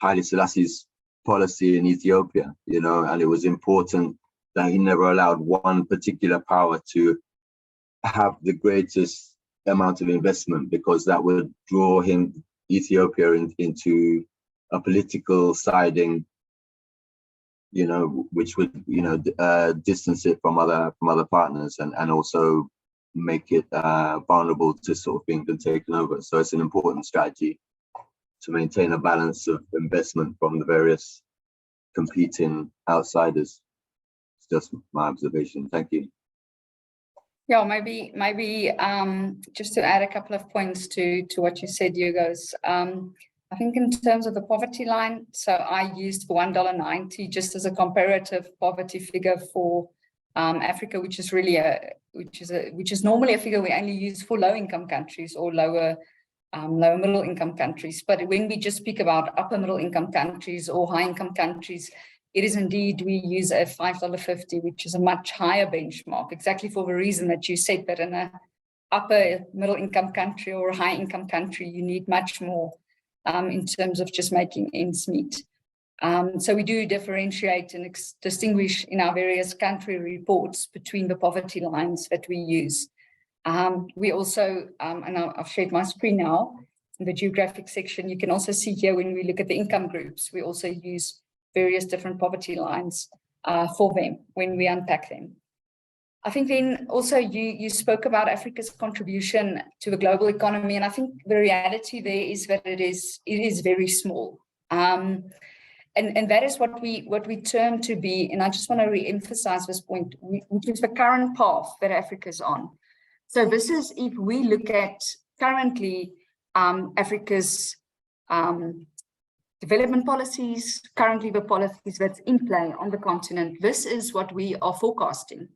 Speaker 4: Haile Selassie's policy in Ethiopia, and it was important that he never allowed one particular power to have the greatest amount of investment, because that would draw Ethiopia into a political siding, which would, distance it from other partners, and also make it vulnerable to sort of being taken over. So it's an important strategy to maintain a balance of investment from the various competing outsiders. It's just my observation. Thank you.
Speaker 3: Yeah, maybe just to add a couple of points to what you said, Hugo's. I think in terms of the poverty line, so I used $1.90 just as a comparative poverty figure for Africa, which is really which is normally a figure we only use for low-income countries or lower middle-income countries. But when we just speak about upper middle-income countries or high-income countries, it is indeed, we use a $5.50, which is a much higher benchmark, exactly for the reason that you said, that in a upper middle-income country or a high-income country, you need much more in terms of just making ends meet. So we do differentiate and distinguish in our various country reports between the poverty lines that we use. We also, and I've shared my screen now, in the geographic section, you can also see here when we look at the income groups, we also use various different poverty lines for them when we unpack them. I think then also you spoke about Africa's contribution to the global economy, and I think the reality there is that it is very small. And that is what we term to be, and I just want to re-emphasize this point, which is the current path that Africa is on. So this is, if we look at currently Africa's development policies, currently the policies that's in play on the continent, this is what we are forecasting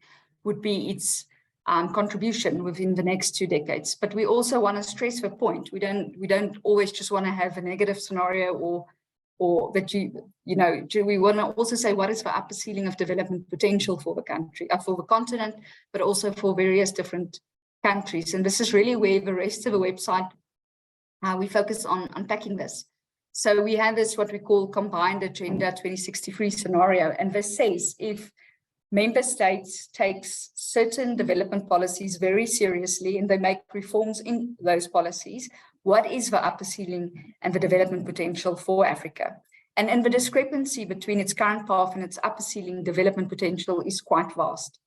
Speaker 3: would be its contribution within the next 2 decades. But we also want to stress the point, we don't always just want to have a negative scenario or that we want to also say what is the upper ceiling of development potential for the country, for the continent, but also for various different countries. And this is really where the rest of the website we focus on unpacking this. So we have this, what we call combined agenda 2063 scenario. And this says if member states takes certain development policies very seriously and they make reforms in those policies, what is the upper ceiling and the development potential for Africa? And the discrepancy between its current path and its upper ceiling development potential is quite vast.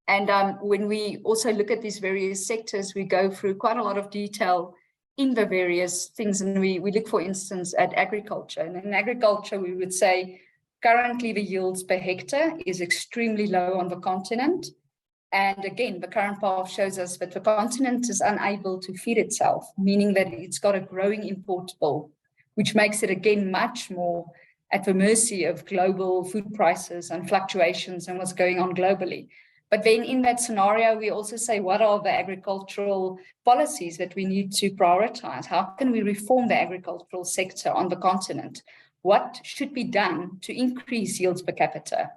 Speaker 3: And when we also look at these various sectors, we go through quite a lot of detail in the various things. And we look, for instance, at agriculture. And in agriculture, we would say currently the yields per hectare is extremely low on the continent. And again, the current path shows us that the continent is unable to feed itself, meaning that it's got a growing import bill, which makes it again much more at the mercy of global food prices and fluctuations and what's going on globally. But then in that scenario, we also say, what are the agricultural policies that we need to prioritize? How can we reform the agricultural sector on the continent? What should be done to increase yields per capita?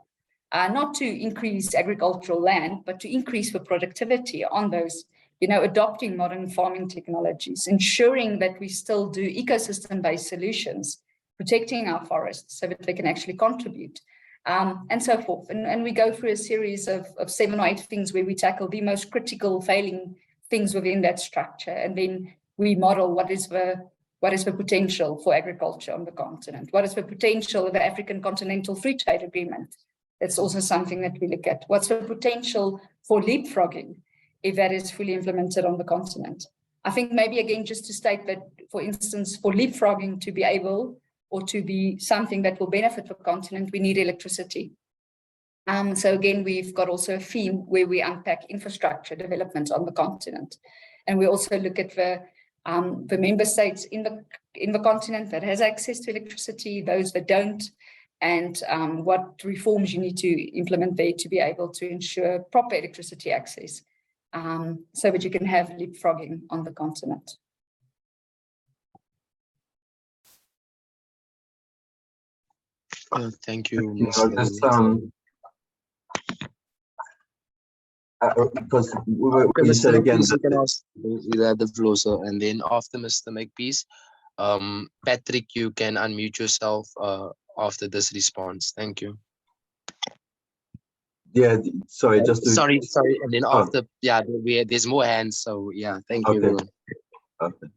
Speaker 3: Not to increase agricultural land, but to increase the productivity on those, adopting modern farming technologies, ensuring that we still do ecosystem-based solutions, protecting our forests so that they can actually contribute. And so forth. And we go through a series of 7 or 8 things where we tackle the most critical failing things within that structure. And then we model what is the potential for agriculture on the continent? What is the potential of the African Continental Free Trade Agreement? That's also something that we look at. What's the potential for leapfrogging if that is fully implemented on the continent? I think maybe again, just to state that, for instance, for leapfrogging to be able or to be something that will benefit the continent, we need electricity. So again, we've got also a theme where we unpack infrastructure development on the continent. And we also look at the member states in the continent that has access to electricity, those that don't, and what reforms you need to implement there to be able to ensure proper electricity access so that you can have leapfrogging on the continent.
Speaker 1: Thank you,
Speaker 4: because you said again
Speaker 1: you can ask the floor, sir, and then after Mr. Makepeace, Patrick, you can unmute yourself after this response. Thank you.
Speaker 4: Yeah, sorry, just to...
Speaker 1: sorry, and then after, yeah, there's more hands, so yeah, thank you, everyone.
Speaker 4: Okay.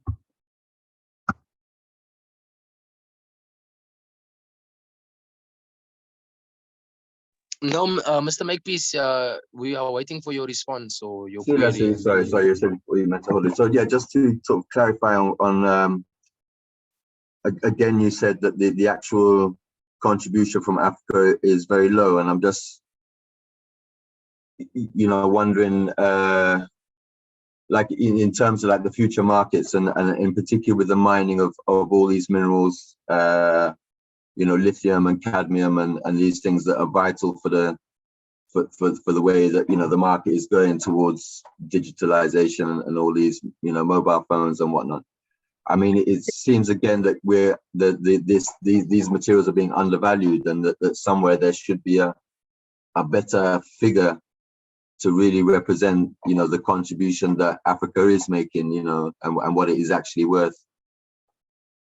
Speaker 1: No, Mr. Makepeace, we are waiting for your response or your
Speaker 4: query. Sorry, you said you meant to hold it. So yeah, just to sort of clarify on again, you said that the actual contribution from Africa is very low, and I'm just, wondering, like in terms of like the future markets and in particular with the mining of all these minerals, lithium and cadmium and these things that are vital for the way that the market is going towards digitalization and all these mobile phones and whatnot. I mean, it seems again that these materials are being undervalued, and that somewhere there should be a better figure to really represent the contribution that Africa is making, and what it is actually worth.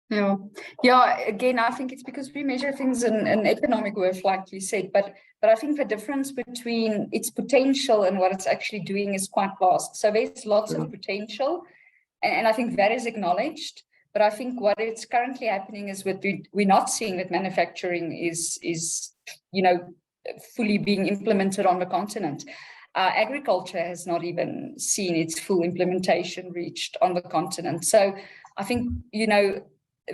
Speaker 3: Yeah. Again, I think it's because we measure things in economic worth, like you said, but I think the difference between its potential and what it's actually doing is quite vast. So there's lots of potential, and I think that is acknowledged. But I think what is currently happening is we're not seeing that manufacturing is fully being implemented on the continent. Agriculture has not even seen its full implementation reached on the continent. So I think,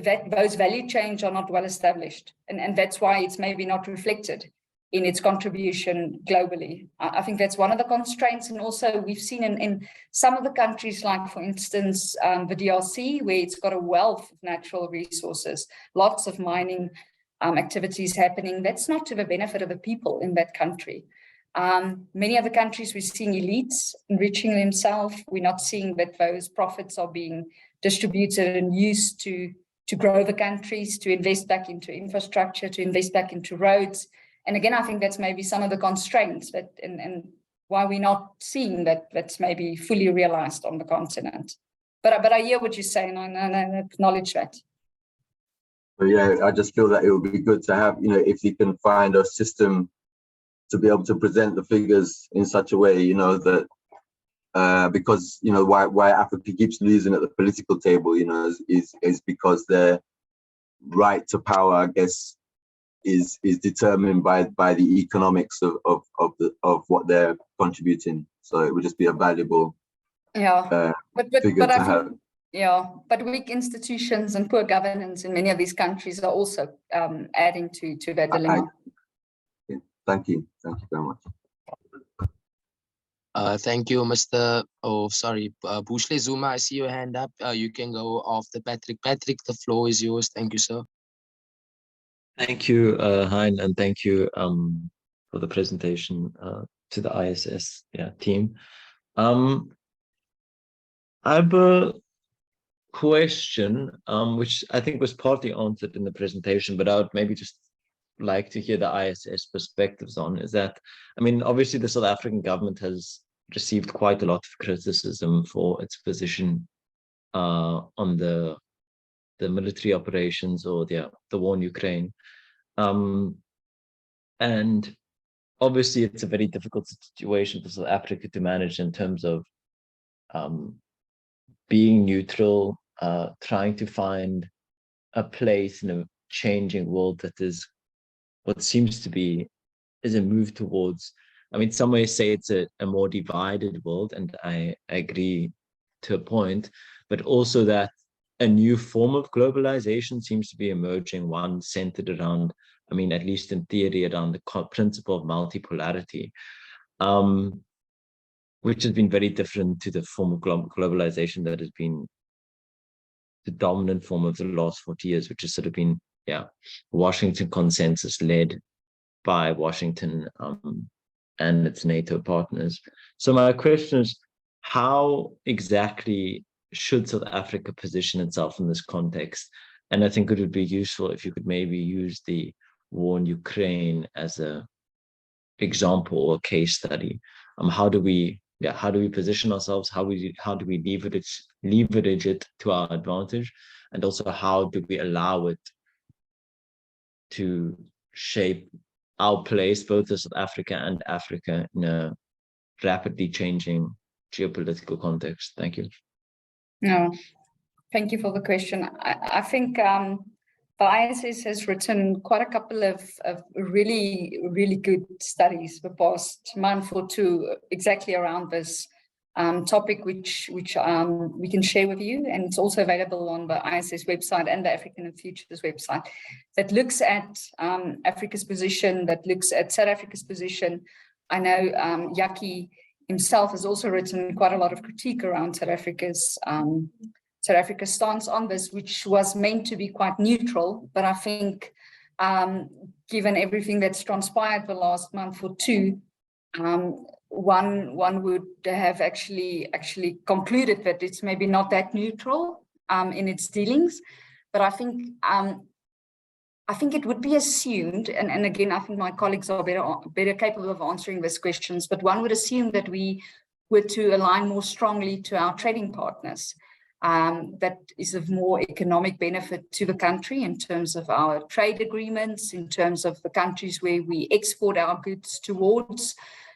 Speaker 3: that those value chains are not well established, and that's why it's maybe not reflected in its contribution globally. I think that's one of the constraints, and also we've seen in some of the countries, like for instance the DRC, where it's got a wealth of natural resources, lots of mining activities happening. That's not to the benefit of the people in that country. Many other countries, we're seeing elites enriching themselves. We're not seeing that those profits are being distributed and used to grow the countries, to invest back into infrastructure, to invest back into roads. And again, I think that's maybe some of the constraints that and why we're not seeing that's maybe fully realized on the continent. But I hear what you're saying, and I acknowledge that.
Speaker 4: But yeah, I just feel that it would be good to have, if you can find a system to be able to present the figures in such a way, that because why Africa keeps losing at the political table, is because their right to power, I guess, is determined by the economics of what they're contributing. So it would just be a valuable figure to have.
Speaker 3: Yeah, but weak institutions and poor governance in many of these countries are also adding to that dilemma.
Speaker 4: Thank you very much.
Speaker 1: Thank you, Mr. Bushle Zuma. I see your hand up. You can go after Patrick. Patrick, the floor is yours. Thank you, sir.
Speaker 5: Thank you, Hein, and thank you for the presentation to the ISS team. I have a question which I think was partly answered in the presentation, but I would maybe just like to hear the ISS perspectives on, is that, I mean, obviously the South African government has received quite a lot of criticism for its position on the military operations or the war in Ukraine. And obviously it's a very difficult situation for South Africa to manage in terms of being neutral, trying to find a place in a changing world that is what seems to be is a move towards, I mean, some may say it's a more divided world, and I agree to a point, but also that a new form of globalization seems to be emerging, one centered around, I mean, at least in theory, around the principle of multipolarity, which has been very different to the form of globalization that has been the dominant form of the last 40 years, which has sort of been, Washington consensus led by Washington and its NATO partners. So my question is, how exactly should South Africa position itself in this context? And I think it would be useful if you could maybe use the war in Ukraine as a example or case study. How do we position ourselves? How do we leverage it to our advantage? And also, how do we allow it to shape our place, both as South Africa and Africa, in a rapidly changing geopolitical context? Thank you.
Speaker 3: No, thank you for the question. I think the ISS has written quite a couple of really, really good studies the past month or two exactly around this topic, which we can share with you. And it's also available on the ISS website and the African and Futures website, that looks at Africa's position, that looks at South Africa's position. I know Yaki himself has also written quite a lot of critique around South Africa's stance on this, which was meant to be quite neutral. But I think given everything that's transpired the last month or two, one would have actually concluded that it's maybe not that neutral in its dealings. But I think it would be assumed, and again, I think my colleagues are better capable of answering these questions, but one would assume that we were to align more strongly to our trading partners. That is of more economic benefit to the country in terms of our trade agreements, in terms of the countries where we export our goods towards,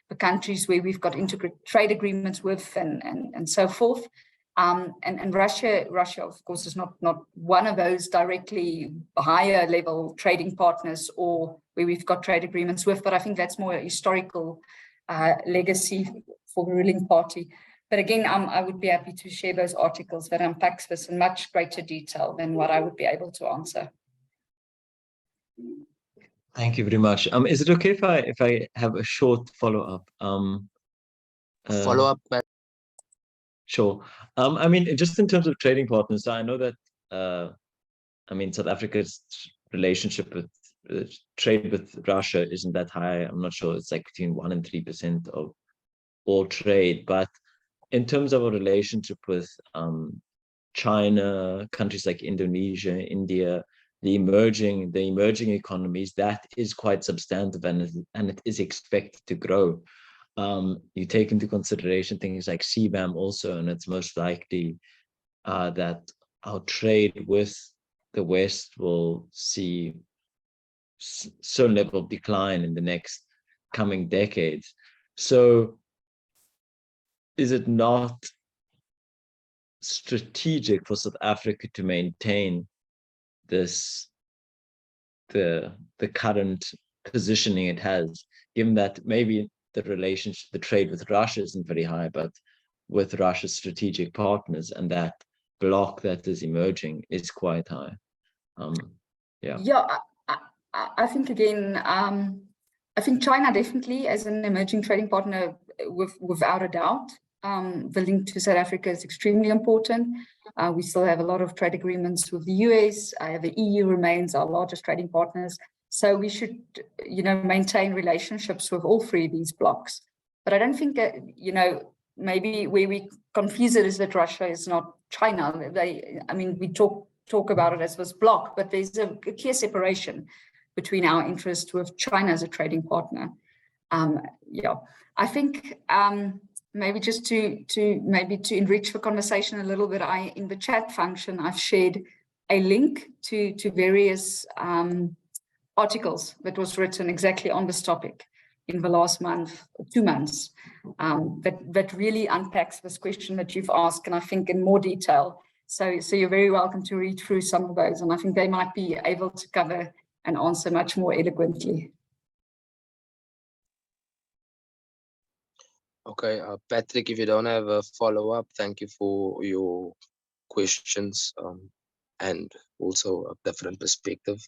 Speaker 3: the countries where we've got integrated trade agreements with, and so forth. And Russia, of course, is not one of those directly higher level trading partners or where we've got trade agreements with, but I think that's more a historical legacy for the ruling party. But again, I would be happy to share those articles that unpacks this in much greater detail than what I would be able to answer.
Speaker 5: Thank you very much. Is it okay if I have a short follow-up?
Speaker 1: Follow-up.
Speaker 5: Sure. I mean, just in terms of trading partners, I know that I mean, South Africa's relationship with trade with Russia isn't that high. I'm not sure, it's like between 1% and 3% of all trade. But in terms of a relationship with China, countries like Indonesia, India, the emerging economies, that is quite substantive, and it is expected to grow. You take into consideration things like CBAM also, and it's most likely that our trade with the West will see certain level of decline in the next coming decades. So is it not strategic for South Africa to maintain this, the current positioning it has, given that maybe the relationship, the trade with Russia isn't very high, but with Russia's strategic partners and that block that is emerging is quite high?
Speaker 3: Yeah, I think again, I think China definitely as an emerging trading partner, without a doubt, the link to South Africa is extremely important. We still have a lot of trade agreements with the US. The EU remains our largest trading partners. So we should, maintain relationships with all three of these blocks. But I don't think, maybe where we confuse it is that Russia is not China. We talk about it as this block, but there's a clear separation between our interest with China as a trading partner. I think maybe just to enrich the conversation a little bit, in the chat function, I've shared a link to various articles that was written exactly on this topic in the last month, 2 months, that really unpacks this question that you've asked, and I think in more detail. So you're very welcome to read through some of those, and I think they might be able to cover and answer much more eloquently.
Speaker 1: Okay, Patrick, if you don't have a follow-up, thank you for your questions and also a different perspective.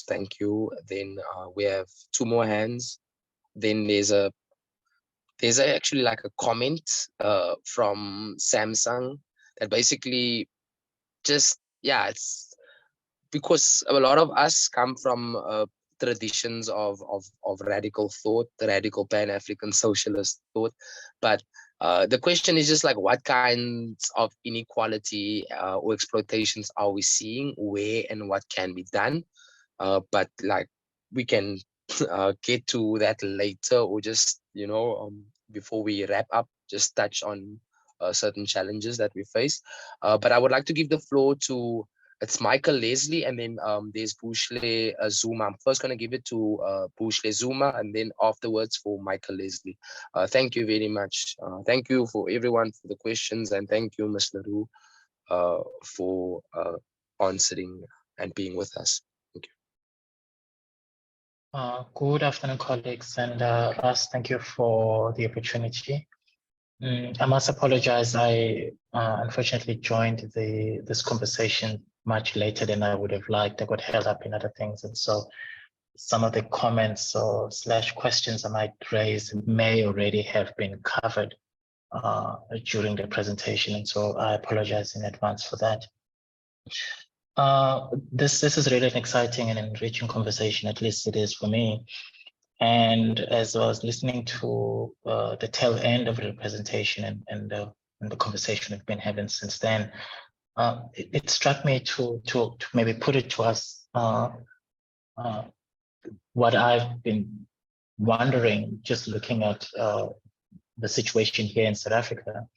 Speaker 1: Thank you. Then we have 2 more hands. Then there's actually like a comment from Samsung that basically just, it's because a lot of us come from traditions of radical thought, the radical Pan-African socialist thought. But the question is just like, what kinds of inequality or exploitations are we seeing, where and what can be done? But like, we can get to that later, or just, before we wrap up, just touch on certain challenges that we face. But I would like to give the floor to, it's Michael Leslie, and then there's Bushle Zuma. I'm first going to give it to Bushle Zuma, and then afterwards for Michael Leslie. Thank you very much. Thank you for everyone for the questions, and thank you, Ms. Le Roux, for answering and being with us. Thank you.
Speaker 6: Good afternoon, colleagues, and Russ, thank you for the opportunity. I must apologize. I unfortunately joined this conversation much later than I would have liked. I got held up in other things, and so some of the comments or / questions I might raise may already have been covered during the presentation, and so I apologize in advance for that. This is really an exciting and enriching conversation, at least it is for me. And as I was listening to the tail end of the presentation and the conversation we've been having since then, it struck me to maybe put it to us what I've been wondering, just looking at the situation here in South Africa,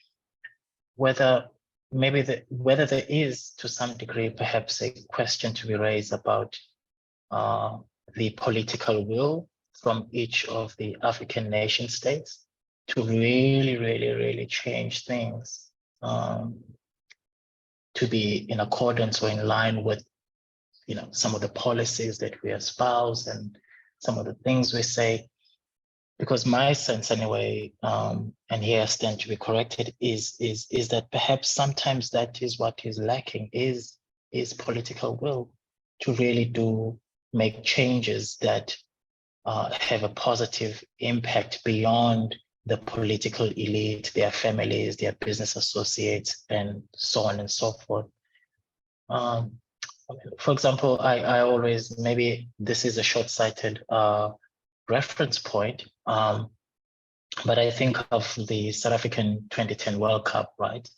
Speaker 6: whether there is, to some degree, perhaps a question to be raised about the political will from each of the African nation states to really change things to be in accordance or in line with, some of the policies that we espouse and some of the things we say. Because my sense anyway, and here I stand to be corrected, is that perhaps sometimes that is what is lacking, is political will to really make changes that have a positive impact beyond the political elite, their families, their business associates, and so on and so forth. For example, I always, maybe this is a short-sighted reference point, but I think of the South African 2010 World Cup, right?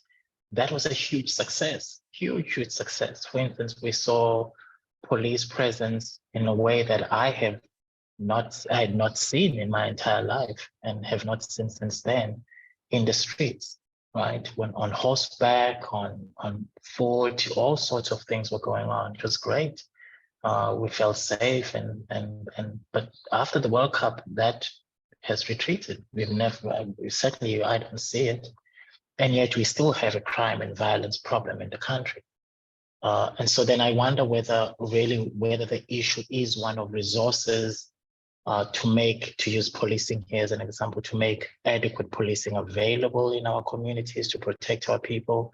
Speaker 6: That was a huge success, huge success. For instance, we saw police presence in a way that I had not seen in my entire life and have not seen since then in the streets. right? When on horseback, on foot, all sorts of things were going on. It was great. We felt safe, but after the World Cup, that has retreated. We've never, certainly I don't see it, and yet we still have a crime and violence problem in the country. And so then I wonder whether the issue is one of resources, to use policing here as an example, to make adequate policing available in our communities to protect our people,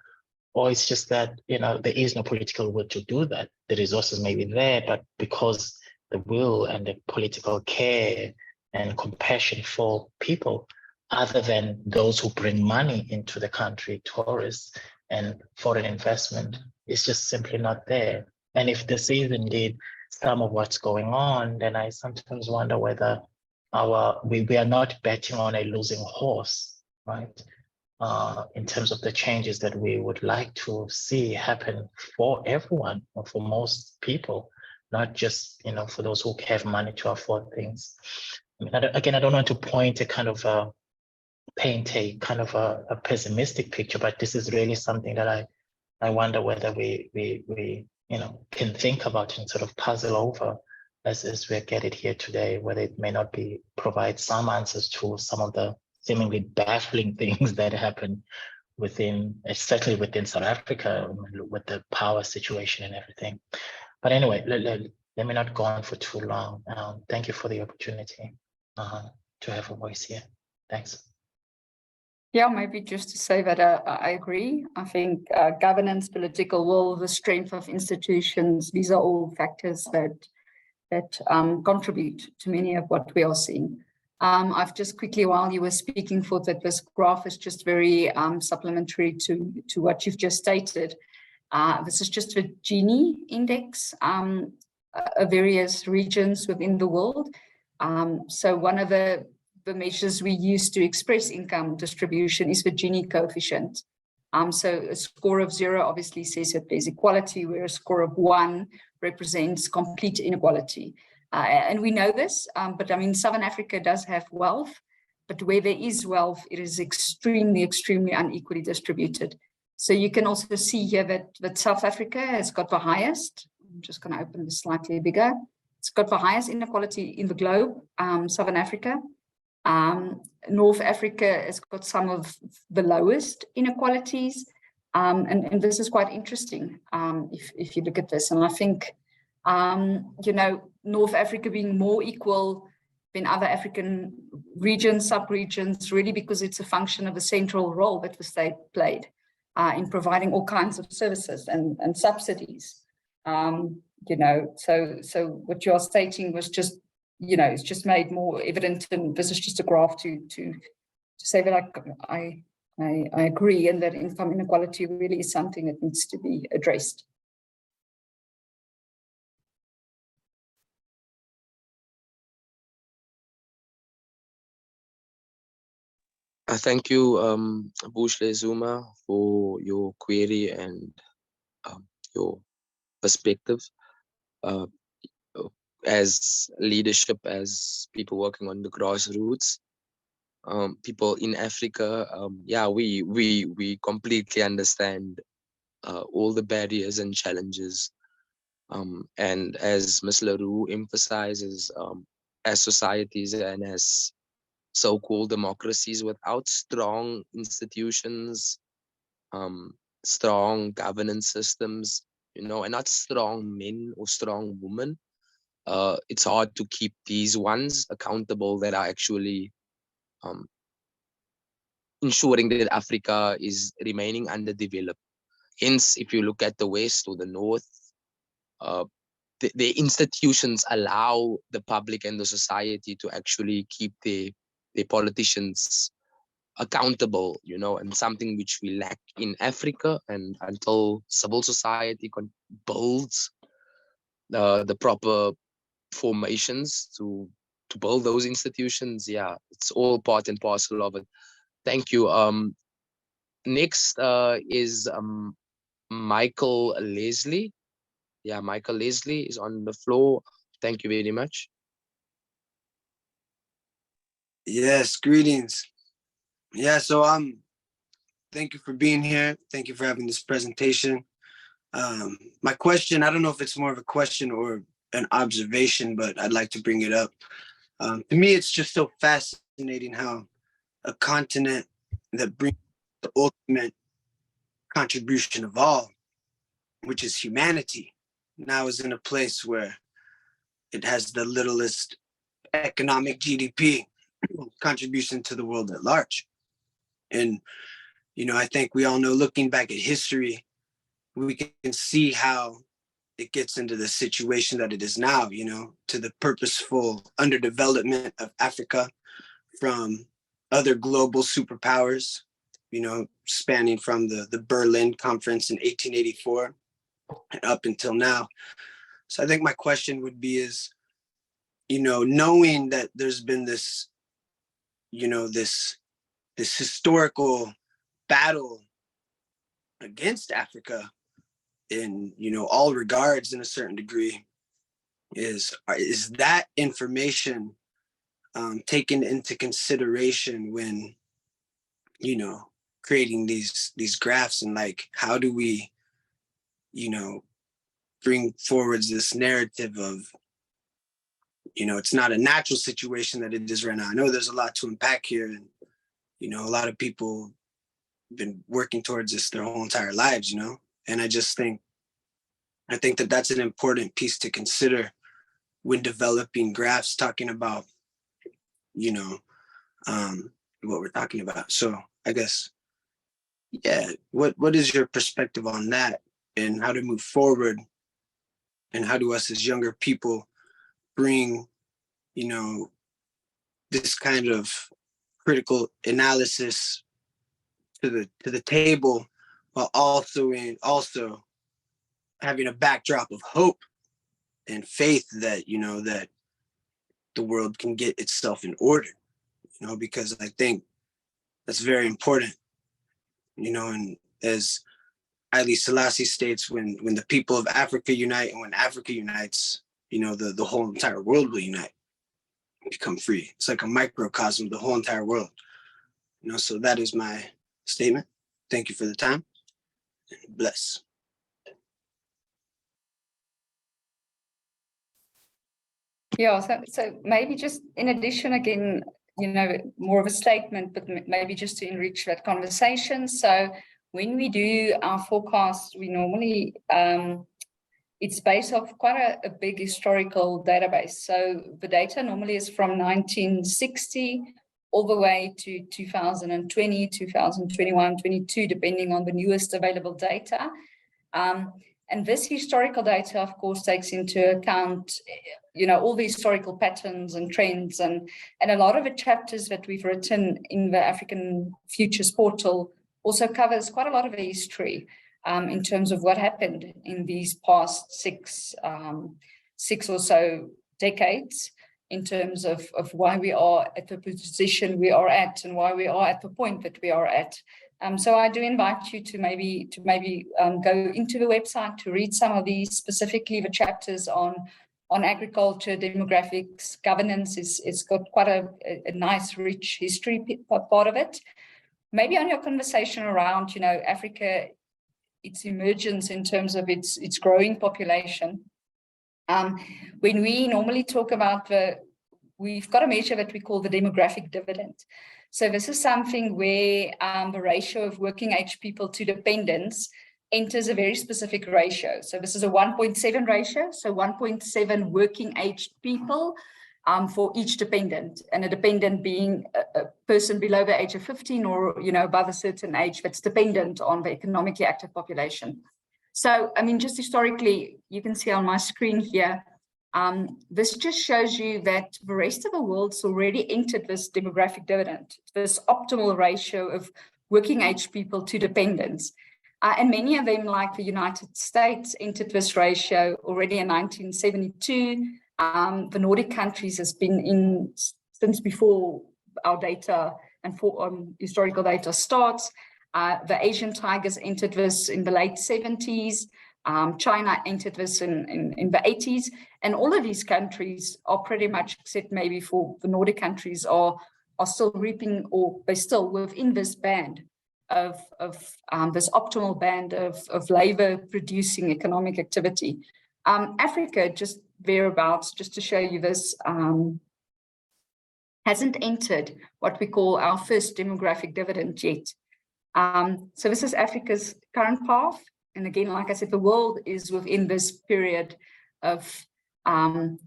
Speaker 6: or it's just that, there is no political will to do that. The resources may be there, but because the will and the political care and compassion for people, other than those who bring money into the country, tourists and foreign investment, is just simply not there. And if this is indeed some of what's going on, then I sometimes wonder whether we are not betting on a losing horse, right? In terms of the changes that we would like to see happen for everyone, or for most people, not just for those who have money to afford things. I mean, again, I don't want to paint a kind of paint a kind of a pessimistic picture, but this is really something that I wonder whether we can think about and sort of puzzle over as we get it here today, whether it may not provide some answers to some of the seemingly baffling things that happen certainly within South Africa, with the power situation and everything. But anyway, let me not go on for too long. Thank you for the opportunity to have a voice here. Thanks.
Speaker 3: Yeah, maybe just to say that I agree. I think governance, political will, the strength of institutions, these are all factors that contribute to many of what we are seeing. I've just quickly, while you were speaking, thought that this graph is just very supplementary to what you've just stated. This is just a Gini index of various regions within the world. So one of the measures we use to express income distribution is the Gini coefficient. So a score of 0 obviously says that there's equality, where a score of 1 represents complete inequality. And we know this, but I mean, Southern Africa does have wealth, but where there is wealth, it is extremely, extremely unequally distributed. So you can also see here that South Africa has got the highest. I'm just going to open this slightly bigger. It's got the highest inequality in the globe, Southern Africa. North Africa has got some of the lowest inequalities. And this is quite interesting if you look at this. And I think, North Africa being more equal than other African regions, sub-regions, really because it's a function of the central role that the state played in providing all kinds of services and subsidies. So what you're stating was just, it's just made more evident, and this is just a graph to say that I agree, and that income inequality really is something that needs to be addressed.
Speaker 1: Thank you, Bushle Zuma, for your query and your perspective. As leadership, as people working on the grassroots, people in Africa, we completely understand all the barriers and challenges. And as Ms. Le Roux emphasizes, as societies and as so-called democracies without strong institutions, strong governance systems, and not strong men or strong women, it's hard to keep these ones accountable that are actually ensuring that Africa is remaining underdeveloped. Hence, if you look at the West or the North, the institutions allow the public and the society to actually keep their politicians accountable, and something which we lack in Africa. And until civil society builds the proper formations to build those institutions, it's all part and parcel of it. Thank you. Next is Michael Leslie. Michael Leslie is on the floor. Thank you very much.
Speaker 7: Yes, greetings. So Thank you for being here. Thank you for having this presentation. My question, I don't know if it's more of a question or an observation, but I'd like to bring it up. To me, it's just so fascinating how a continent that brings the ultimate contribution of all, which is humanity, now is in a place where it has the littlest economic GDP contribution to the world at large. And, you know, I think we all know, looking back at history, we can see how it gets into the situation that it is now, you know, to the purposeful underdevelopment of Africa from other global superpowers, you know, spanning from the Berlin Conference in 1884 and up until now. So I think my question would be is, you know, knowing that there's been this, you know, this historical battle against Africa in, you know, all regards in a certain degree, is that information taken into consideration when, you know, creating these graphs, and like, how do we, you know, bring forwards this narrative of, you know, it's not a natural situation that it is right now. I know there's a lot to unpack here, and, you know, a lot of people have been working towards this their whole entire lives, you know, and I think that that's an important piece to consider when developing graphs, talking about, you know, what we're talking about. So I guess, yeah, what is your perspective on that, and how to move forward, and how do us as younger people bring, you know, this kind of critical analysis to the table, while also having a backdrop of hope and faith that, you know, that the world can get itself in order, you know, because I think that's very important, you know, and as Alize Selassie states, when the people of Africa unite, and when Africa unites, you know, the whole entire world will unite and become free. It's like a microcosm of the whole entire world, you know. So that is my statement. Thank you for the time. Bless.
Speaker 3: Yeah, so maybe just in addition, again, you know, more of a statement, but maybe just to enrich that conversation. So when we do our forecast, we normally, it's based off quite a big historical database. So the data normally is from 1960 all the way to 2020, 2021, 22, depending on the newest available data. And this historical data, of course, takes into account, you know, all the historical patterns and trends, and a lot of the chapters that we've written in the African Futures portal also covers quite a lot of the history in terms of what happened in these past six or so decades, in terms of why we are at the position we are at, and why we are at the point that we are at. So I do invite you to maybe go into the website to read some of these, specifically the chapters on agriculture, demographics, governance. It's got quite a nice, rich history part of it. Maybe on your conversation around, you know, Africa, its emergence in terms of its growing population. When we normally talk about we've got a measure that we call the demographic dividend. So this is something where the ratio of working age people to dependents enters a very specific ratio. So this is a 1.7 ratio. So 1.7 working age people for each dependent, and a dependent being a person below the age of 15 or, you know, above a certain age that's dependent on the economically active population. So, I mean, just historically, you can see on my screen here, this just shows you that the rest of the world's already entered this demographic dividend, this optimal ratio of working age people to dependents. And many of them, like the United States, entered this ratio already in 1972. The Nordic countries has been in since before our data and for historical data starts. The Asian tigers entered this in the late 70s. China entered this in the 80s. And all of these countries are pretty much, except maybe for the Nordic countries, are still reaping, or they're still within this band of this optimal band of labor producing economic activity. Africa, just thereabouts, just to show you this, hasn't entered what we call our first demographic dividend yet. So this is Africa's current path. And again, like I said, the world is within this period of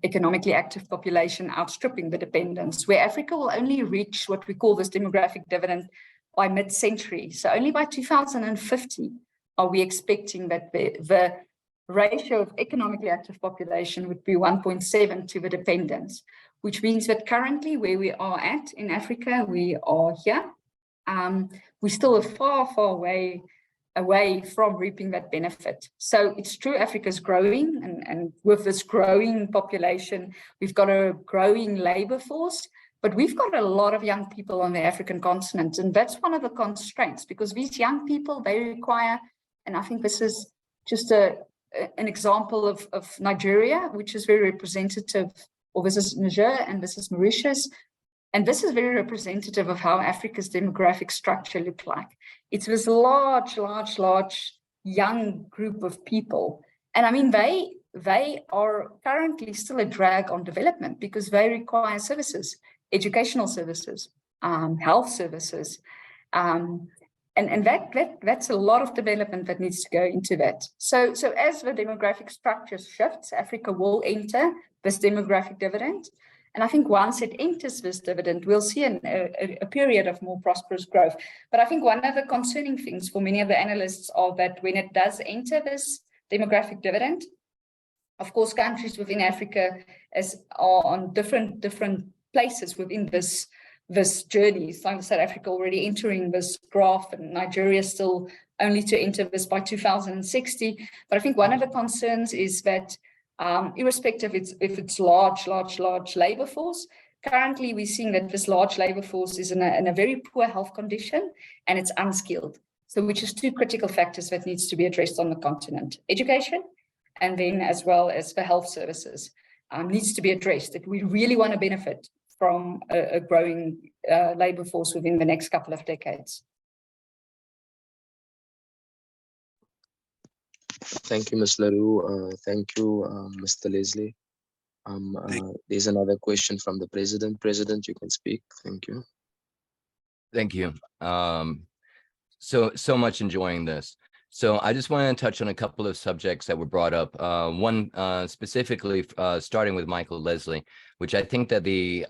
Speaker 3: economically active population outstripping the dependents, where Africa will only reach what we call this demographic dividend by mid-century. So only by 2050 are we expecting that the ratio of economically active population would be 1.7 to the dependents, which means that currently where we are at in Africa, we are here. We're still far, far away from reaping that benefit. So it's true, Africa's growing, and with this growing population, we've got a growing labor force, but we've got a lot of young people on the African continent, and that's one of the constraints, because these young people, they require, and I think this is just an example of Nigeria, which is very representative, or this is Niger and this is Mauritius. And this is very representative of how Africa's demographic structure looked like. It's this large young group of people. And I mean, they are currently still a drag on development because they require services, educational services, health services. And that's a lot of development that needs to go into that. So as the demographic structure shifts, Africa will enter this demographic dividend. And I think once it enters this dividend, we'll see a period of more prosperous growth. But I think one of the concerning things for many of the analysts are that when it does enter this demographic dividend, of course, countries within Africa are on different places within this journey. So South Africa already entering this graph, and Nigeria still only to enter this by 2060. But I think one of the concerns is that irrespective if it's large labor force, currently we're seeing that this large labor force is in a very poor health condition and it's unskilled. So which is two critical factors that needs to be addressed on the continent. Education, and then as well as the health services needs to be addressed. If we really want to benefit from a growing labor force within the next couple of decades.
Speaker 1: Thank you, Ms. Le Roux. Thank you, Mr. Leslie. There's another question from the president. President, you can speak. Thank you.
Speaker 2: Thank you. So much enjoying this. So I just want to touch on a couple of subjects that were brought up. One specifically starting with Michael Leslie, which I think that the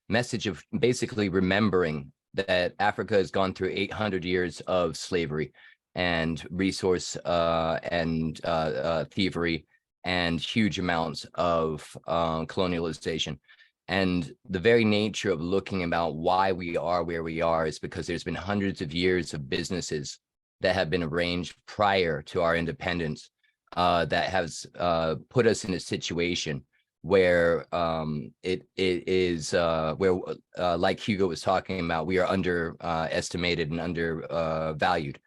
Speaker 2: message of basically remembering that Africa has gone through 800 years of slavery and resource and thievery and huge amounts of colonialization. And the very nature of looking about why we are where we are is because there's been hundreds of years of businesses that have been arranged prior to our independence that has put us in a situation where it is where like Hugo was talking about, we are underestimated and undervalued.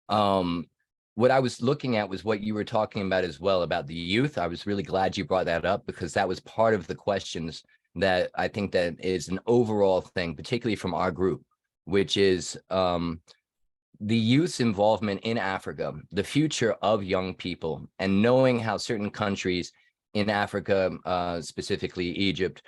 Speaker 2: What I was looking at was what you were talking about as well about the youth. I was really glad you brought that up because that was part of the questions that I think that is an overall thing, particularly from our group, which is the youth's involvement in Africa, the future of young people, and knowing how certain countries in Africa, specifically Egypt,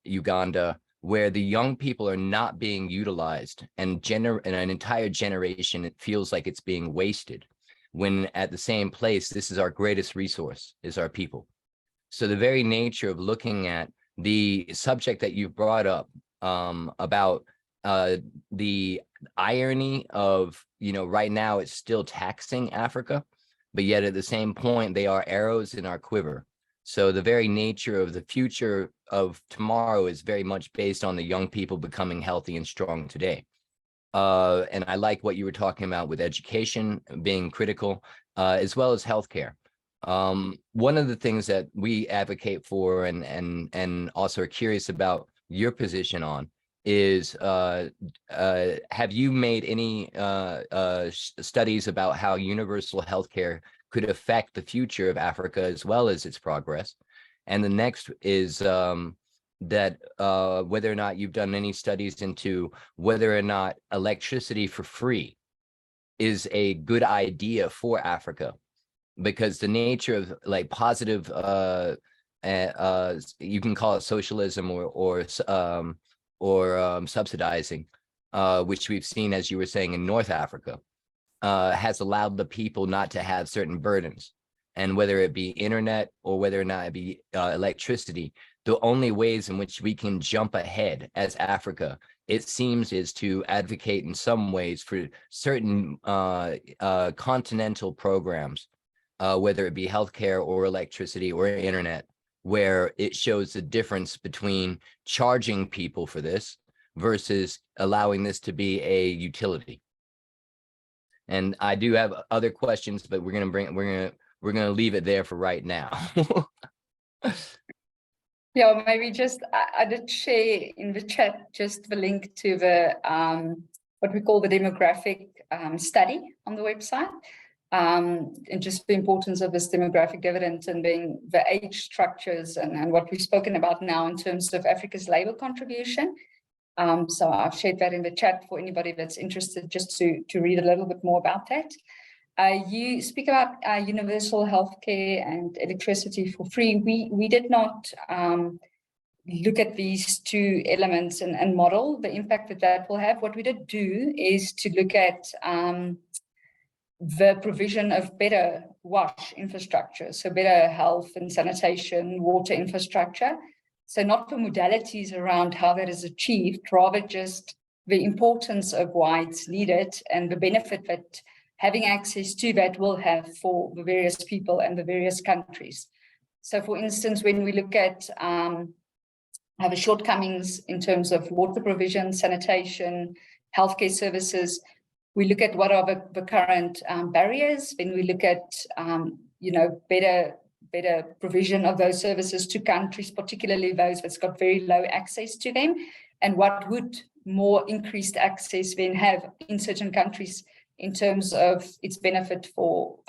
Speaker 2: Uganda, where the young people are not being utilized, and an entire generation, it feels like it's being wasted, when at the same place, this is our greatest resource, is our people. So the very nature of looking at the subject that you brought up about the irony of, right now it's still taxing Africa, but yet at the same point, they are arrows in our quiver. So the very nature of the future of tomorrow is very much based on the young people becoming healthy and strong today. And I like what you were talking about with education being critical, as well as healthcare. One of the things that we advocate for and also are curious about your position on is, have you made any studies about how universal healthcare could affect the future of Africa as well as its progress? And the next is, that whether or not you've done any studies into whether or not electricity for free is a good idea for Africa, because the nature of like positive, you can call it socialism or subsidizing, which we've seen, as you were saying, in North Africa, has allowed the people not to have certain burdens. And whether it be internet or whether or not it be electricity, the only ways in which we can jump ahead as Africa, it seems, is to advocate in some ways for certain continental programs, whether it be healthcare or electricity or internet, where it shows the difference between charging people for this versus allowing this to be a utility. And I do have other questions, but we're gonna leave it there for right now.
Speaker 3: Yeah, maybe just I did share in the chat just the link to the what we call the demographic study on the website, and just the importance of this demographic dividend and being the age structures and what we've spoken about now in terms of Africa's labor contribution. So I've shared that in the chat for anybody that's interested, just to read a little bit more about that. You speak about universal healthcare and electricity for free. We did not look at these two elements and model the impact that will have. What we did do is to look at the provision of better wash infrastructure, so better health and sanitation, water infrastructure. So not the modalities around how that is achieved, rather just the importance of why it's needed and the benefit that having access to that will have for the various people and the various countries. So for instance, when we look at the shortcomings in terms of water provision, sanitation, healthcare services, we look at what are the current barriers. Then we look at, better provision of those services to countries, particularly those that's got very low access to them, and what would more increased access then have in certain countries in terms of its benefit for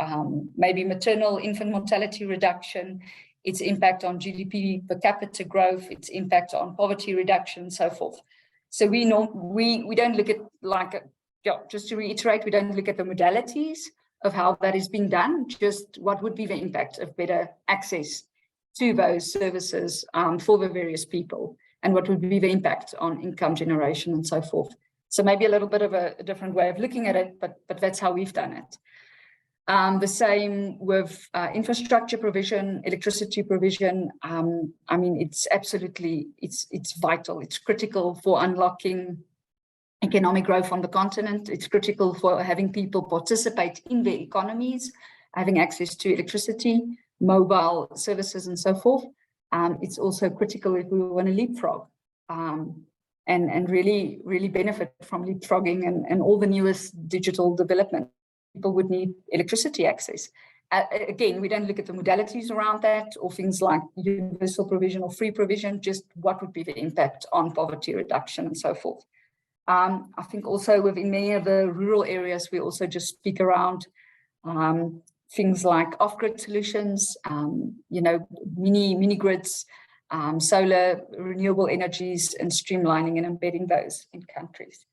Speaker 3: maybe maternal infant mortality reduction, its impact on GDP per capita growth, its impact on poverty reduction, and so forth. So we don't look at just to reiterate, we don't look at the modalities of how that is being done, just what would be the impact of better access to those services for the various people, and what would be the impact on income generation and so forth. So maybe a little bit of a different way of looking at it, but that's how we've done it. The same with infrastructure provision, electricity provision. I mean, it's absolutely, it's vital. It's critical for unlocking economic growth on the continent. It's critical for having people participate in their economies, having access to electricity, mobile services, and so forth. It's also critical if we want to leapfrog and really benefit from leapfrogging and all the newest digital development. People would need electricity access. Again, we don't look at the modalities around that or things like universal provision or free provision, just what would be the impact on poverty reduction and so forth. I think also within many of the rural areas, we also just speak around things like off-grid solutions, mini grids, solar, renewable energies, and streamlining and embedding those in countries.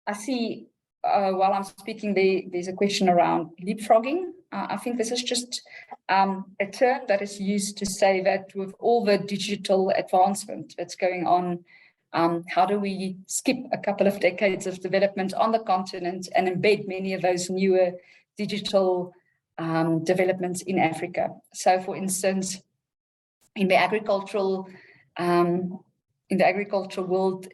Speaker 3: I see while I'm speaking, there's a question around leapfrogging. I think this is just a term that is used to say that with all the digital advancement that's going on, how do we skip a couple of decades of development on the continent and embed many of those newer digital developments in Africa? So, for instance, in the agricultural world,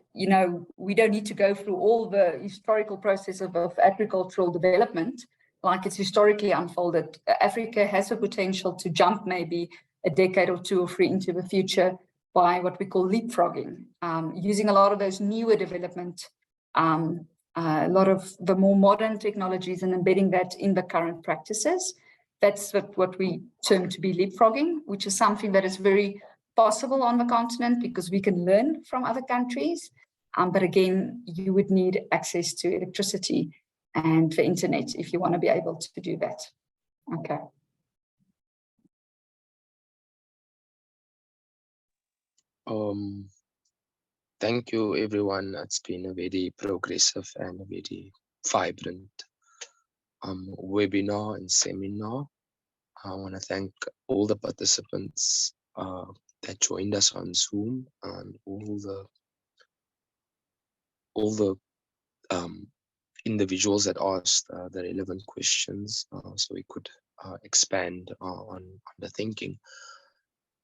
Speaker 3: we don't need to go through all the historical process of agricultural development like it's historically unfolded. Africa has a potential to jump maybe a decade or two or three into the future by what we call leapfrogging, using a lot of those newer development, a lot of the more modern technologies and embedding that in the current practices. That's what we term to be leapfrogging, which is something that is very possible on the continent because we can learn from other countries. But again, you would need access to electricity and the internet if you want to be able to do that. Okay.
Speaker 1: Thank you, everyone. It's been a very progressive and a very vibrant webinar and seminar. I want to thank all the participants that joined us on Zoom and all the individuals that asked the relevant questions, so we could expand on the thinking.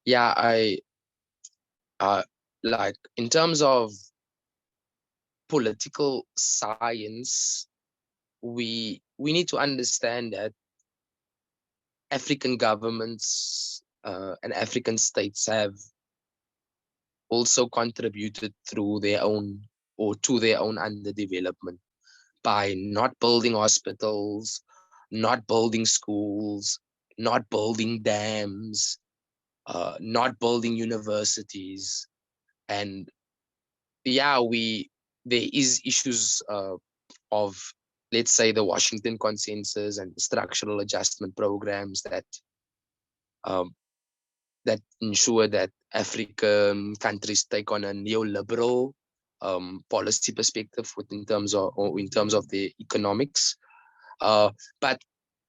Speaker 1: Yeah, I like in terms of political science, we need to understand that African governments and African states have also contributed through their own or to their own underdevelopment by not building hospitals, not building schools, not building dams, not building universities. And yeah, there is issues of, let's say, the Washington Consensus and the structural adjustment programs that ensure that African countries take on a neoliberal policy perspective in terms of the economics. But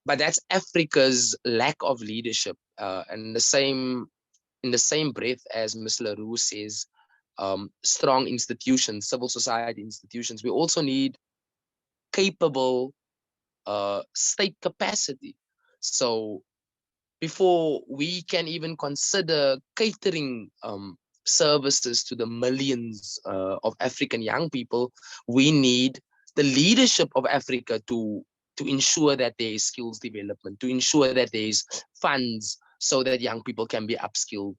Speaker 1: that's Africa's lack of leadership. And in the same breath as Ms. Le Roux says, strong institutions, civil society institutions, we also need capable state capacity. So before we can even consider catering services to the millions of African young people, we need the leadership of Africa to ensure that there is skills development, to ensure that there is funds so that young people can be upskilled.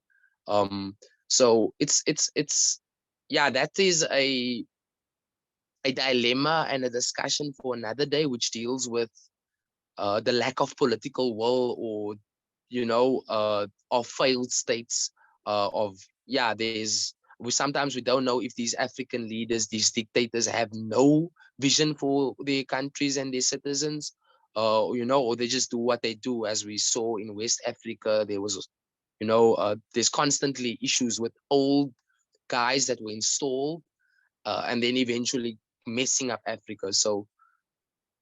Speaker 1: So it's yeah, that is a dilemma and a discussion for another day, which deals with the lack of political will, or of failed states. Sometimes we don't know if these African leaders, these dictators, have no vision for their countries and their citizens, or they just do what they do. As we saw in West Africa, there was, there's constantly issues with old guys that were installed, and then eventually messing up Africa. So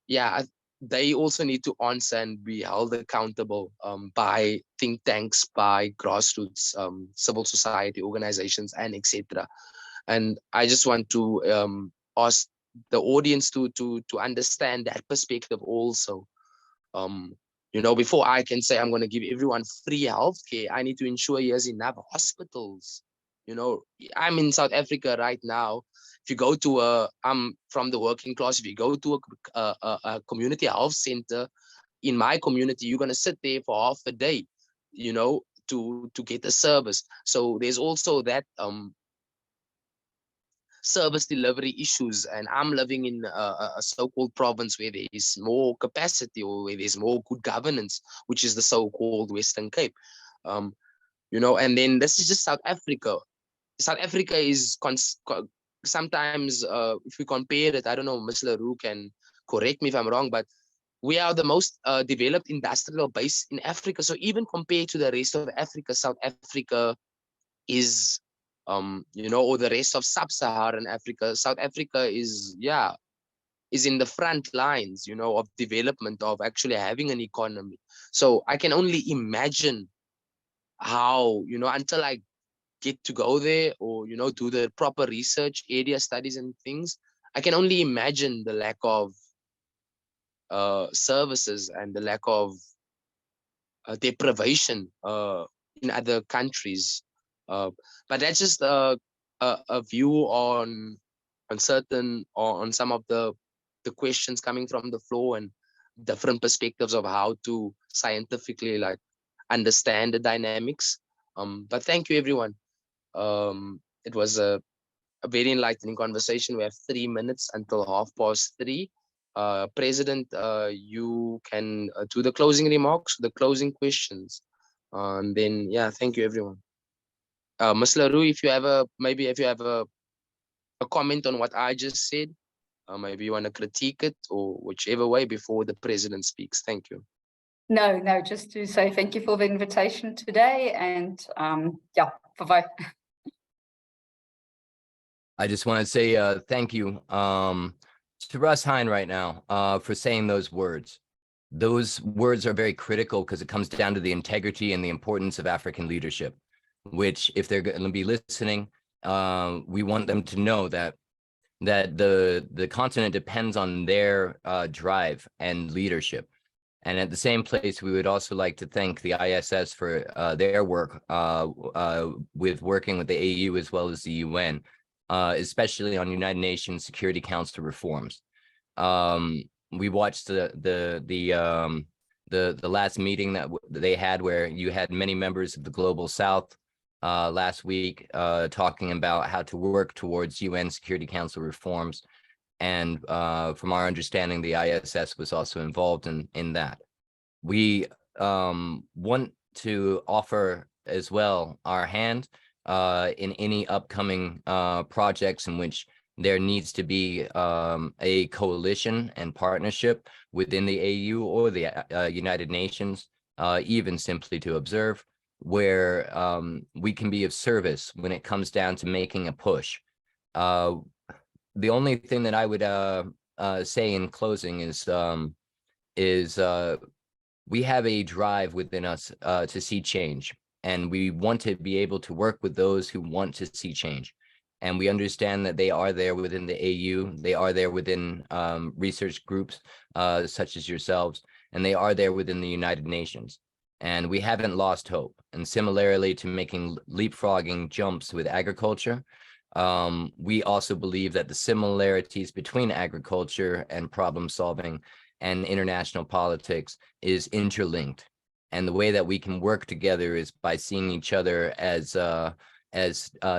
Speaker 1: yeah, they also need to answer and be held accountable by think tanks, by grassroots civil society organizations, and etc. And I just want to ask the audience to understand that perspective also. Before I can say I'm going to give everyone free healthcare, I need to ensure he has enough hospitals. I'm in South Africa right now. If you go to I'm from the working class. If you go to a community health center in my community, you're gonna sit there for half a day, to get a service. So there's also that service delivery issues. And I'm living in a so-called province where there is more capacity, or where there's more good governance, which is the so-called Western Cape. And then this is just South Africa. South Africa is sometimes, if we compare it, I don't know, Ms. Le Roux can correct me if I'm wrong, but we are the most developed industrial base in Africa. So even compared to the rest of Africa, South Africa is, or the rest of sub-Saharan Africa, South Africa is in the front lines, of development, of actually having an economy. So I can only imagine how, until I get to go there, or do the proper research, area studies and things, I can only imagine the lack of services and the lack of deprivation in other countries. But that's just a view on some of the questions coming from the floor, and different perspectives of how to scientifically understand the dynamics. But thank you, everyone. It was a very enlightening conversation. We have 3 minutes until 3:30. President, you can do the closing remarks, the closing questions, and then thank you, everyone. Ms. Le Roux, if you have a comment on what I just said, maybe you want to critique it, or whichever way, before the president speaks. Thank you.
Speaker 3: No, just to say thank you for the invitation today, and bye-bye.
Speaker 2: I just want to say thank you to Russ Hine right now for saying those words. Those words are very critical because it comes down to the integrity and the importance of African leadership, which if they're going to be listening, we want them to know that the continent depends on their drive and leadership. And at the same place, we would also like to thank the ISS for their work with working with the AU as well as the UN, especially on United Nations Security Council reforms. We watched the last meeting that they had, where you had many members of the Global South last week talking about how to work towards UN Security Council reforms. And from our understanding, the ISS was also involved in that. We want to offer as well our hand in any upcoming projects in which there needs to be a coalition and partnership within the AU or the United Nations, even simply to observe, where we can be of service when it comes down to making a push. The only thing that I would say in closing is we have a drive within us to see change, and we want to be able to work with those who want to see change. And we understand that they are there within the AU, they are there within research groups such as yourselves, and they are there within the United Nations. And we haven't lost hope. And similarly to making leapfrogging jumps with agriculture, we also believe that the similarities between agriculture and problem solving and international politics is interlinked. And the way that we can work together is by seeing each other as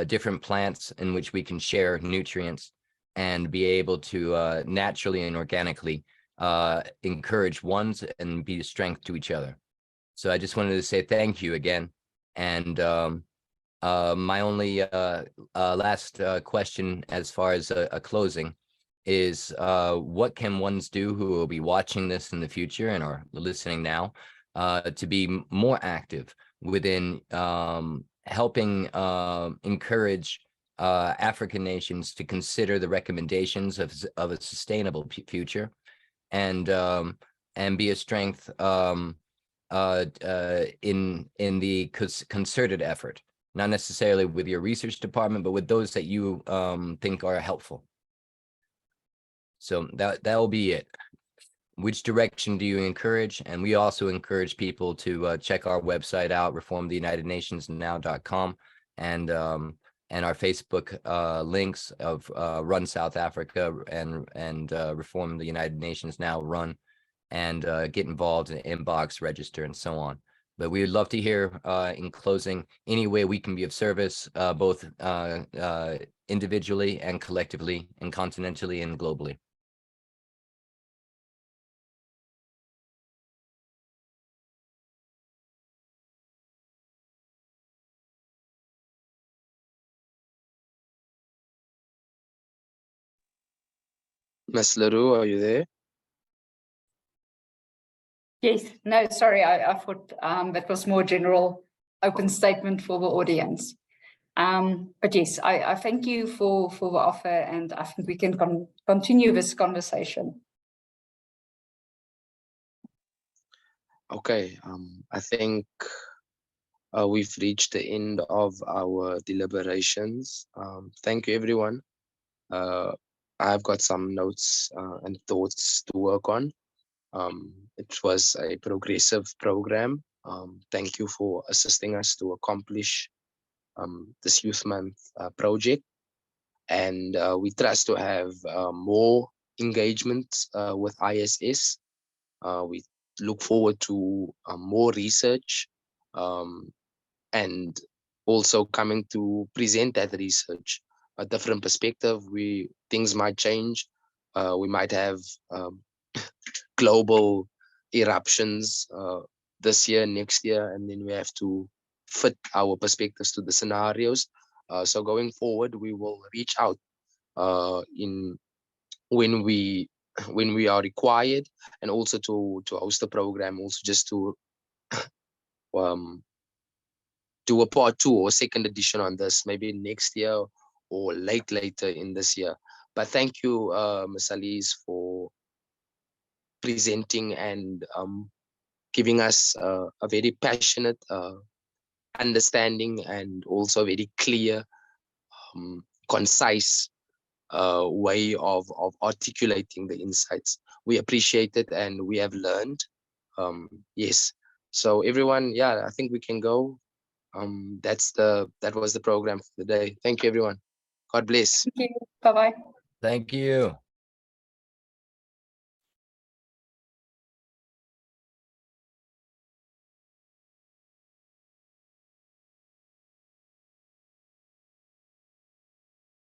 Speaker 2: different plants in which we can share nutrients and be able to naturally and organically encourage ones and be a strength to each other. So I just wanted to say thank you again. And my only last question as far as a closing is what can ones do who will be watching this in the future and are listening now to be more active within helping encourage African nations to consider the recommendations of a sustainable future and be a strength in the concerted effort, not necessarily with your research department, but with those that you think are helpful. So that will be it. Which direction do you encourage? And we also encourage people to check our website out, reformtheunitednationsnow.com, and our Facebook links of RUNN South Africa and Reform the United Nations Now RUNN, and get involved in inbox, register, and so on. But we would love to hear in closing any way we can be of service, both individually and collectively, and continentally and globally.
Speaker 1: Ms. Le Roux, are you there?
Speaker 3: Yes, no, sorry, I thought that was more general open statement for the audience. But yes, I thank you for the offer, and I think we can continue this conversation.
Speaker 1: Okay, I think we've reached the end of our deliberations. Thank you, everyone. I've got some notes and thoughts to work on. It was a progressive program. Thank you for assisting us to accomplish this Youth Month project. And we trust to have more engagement with ISS. We look forward to more research and also coming to present that research, a different perspective. Things might change. We might have global eruptions this year, next year, and then we have to fit our perspectives to the scenarios. So going forward, we will reach out when we are required, and also to host the program, also just to do a part 2 or second edition on this, maybe next year or later in this year. But thank you, Ms. Alize, for presenting and giving us a very passionate understanding and also very clear, concise way of articulating the insights. We appreciate it and we have learned. Yes. So everyone, yeah, I think we can go. That was the program for the day. Thank you, everyone. God bless.
Speaker 3: Thank you. Bye-bye.
Speaker 2: Thank you.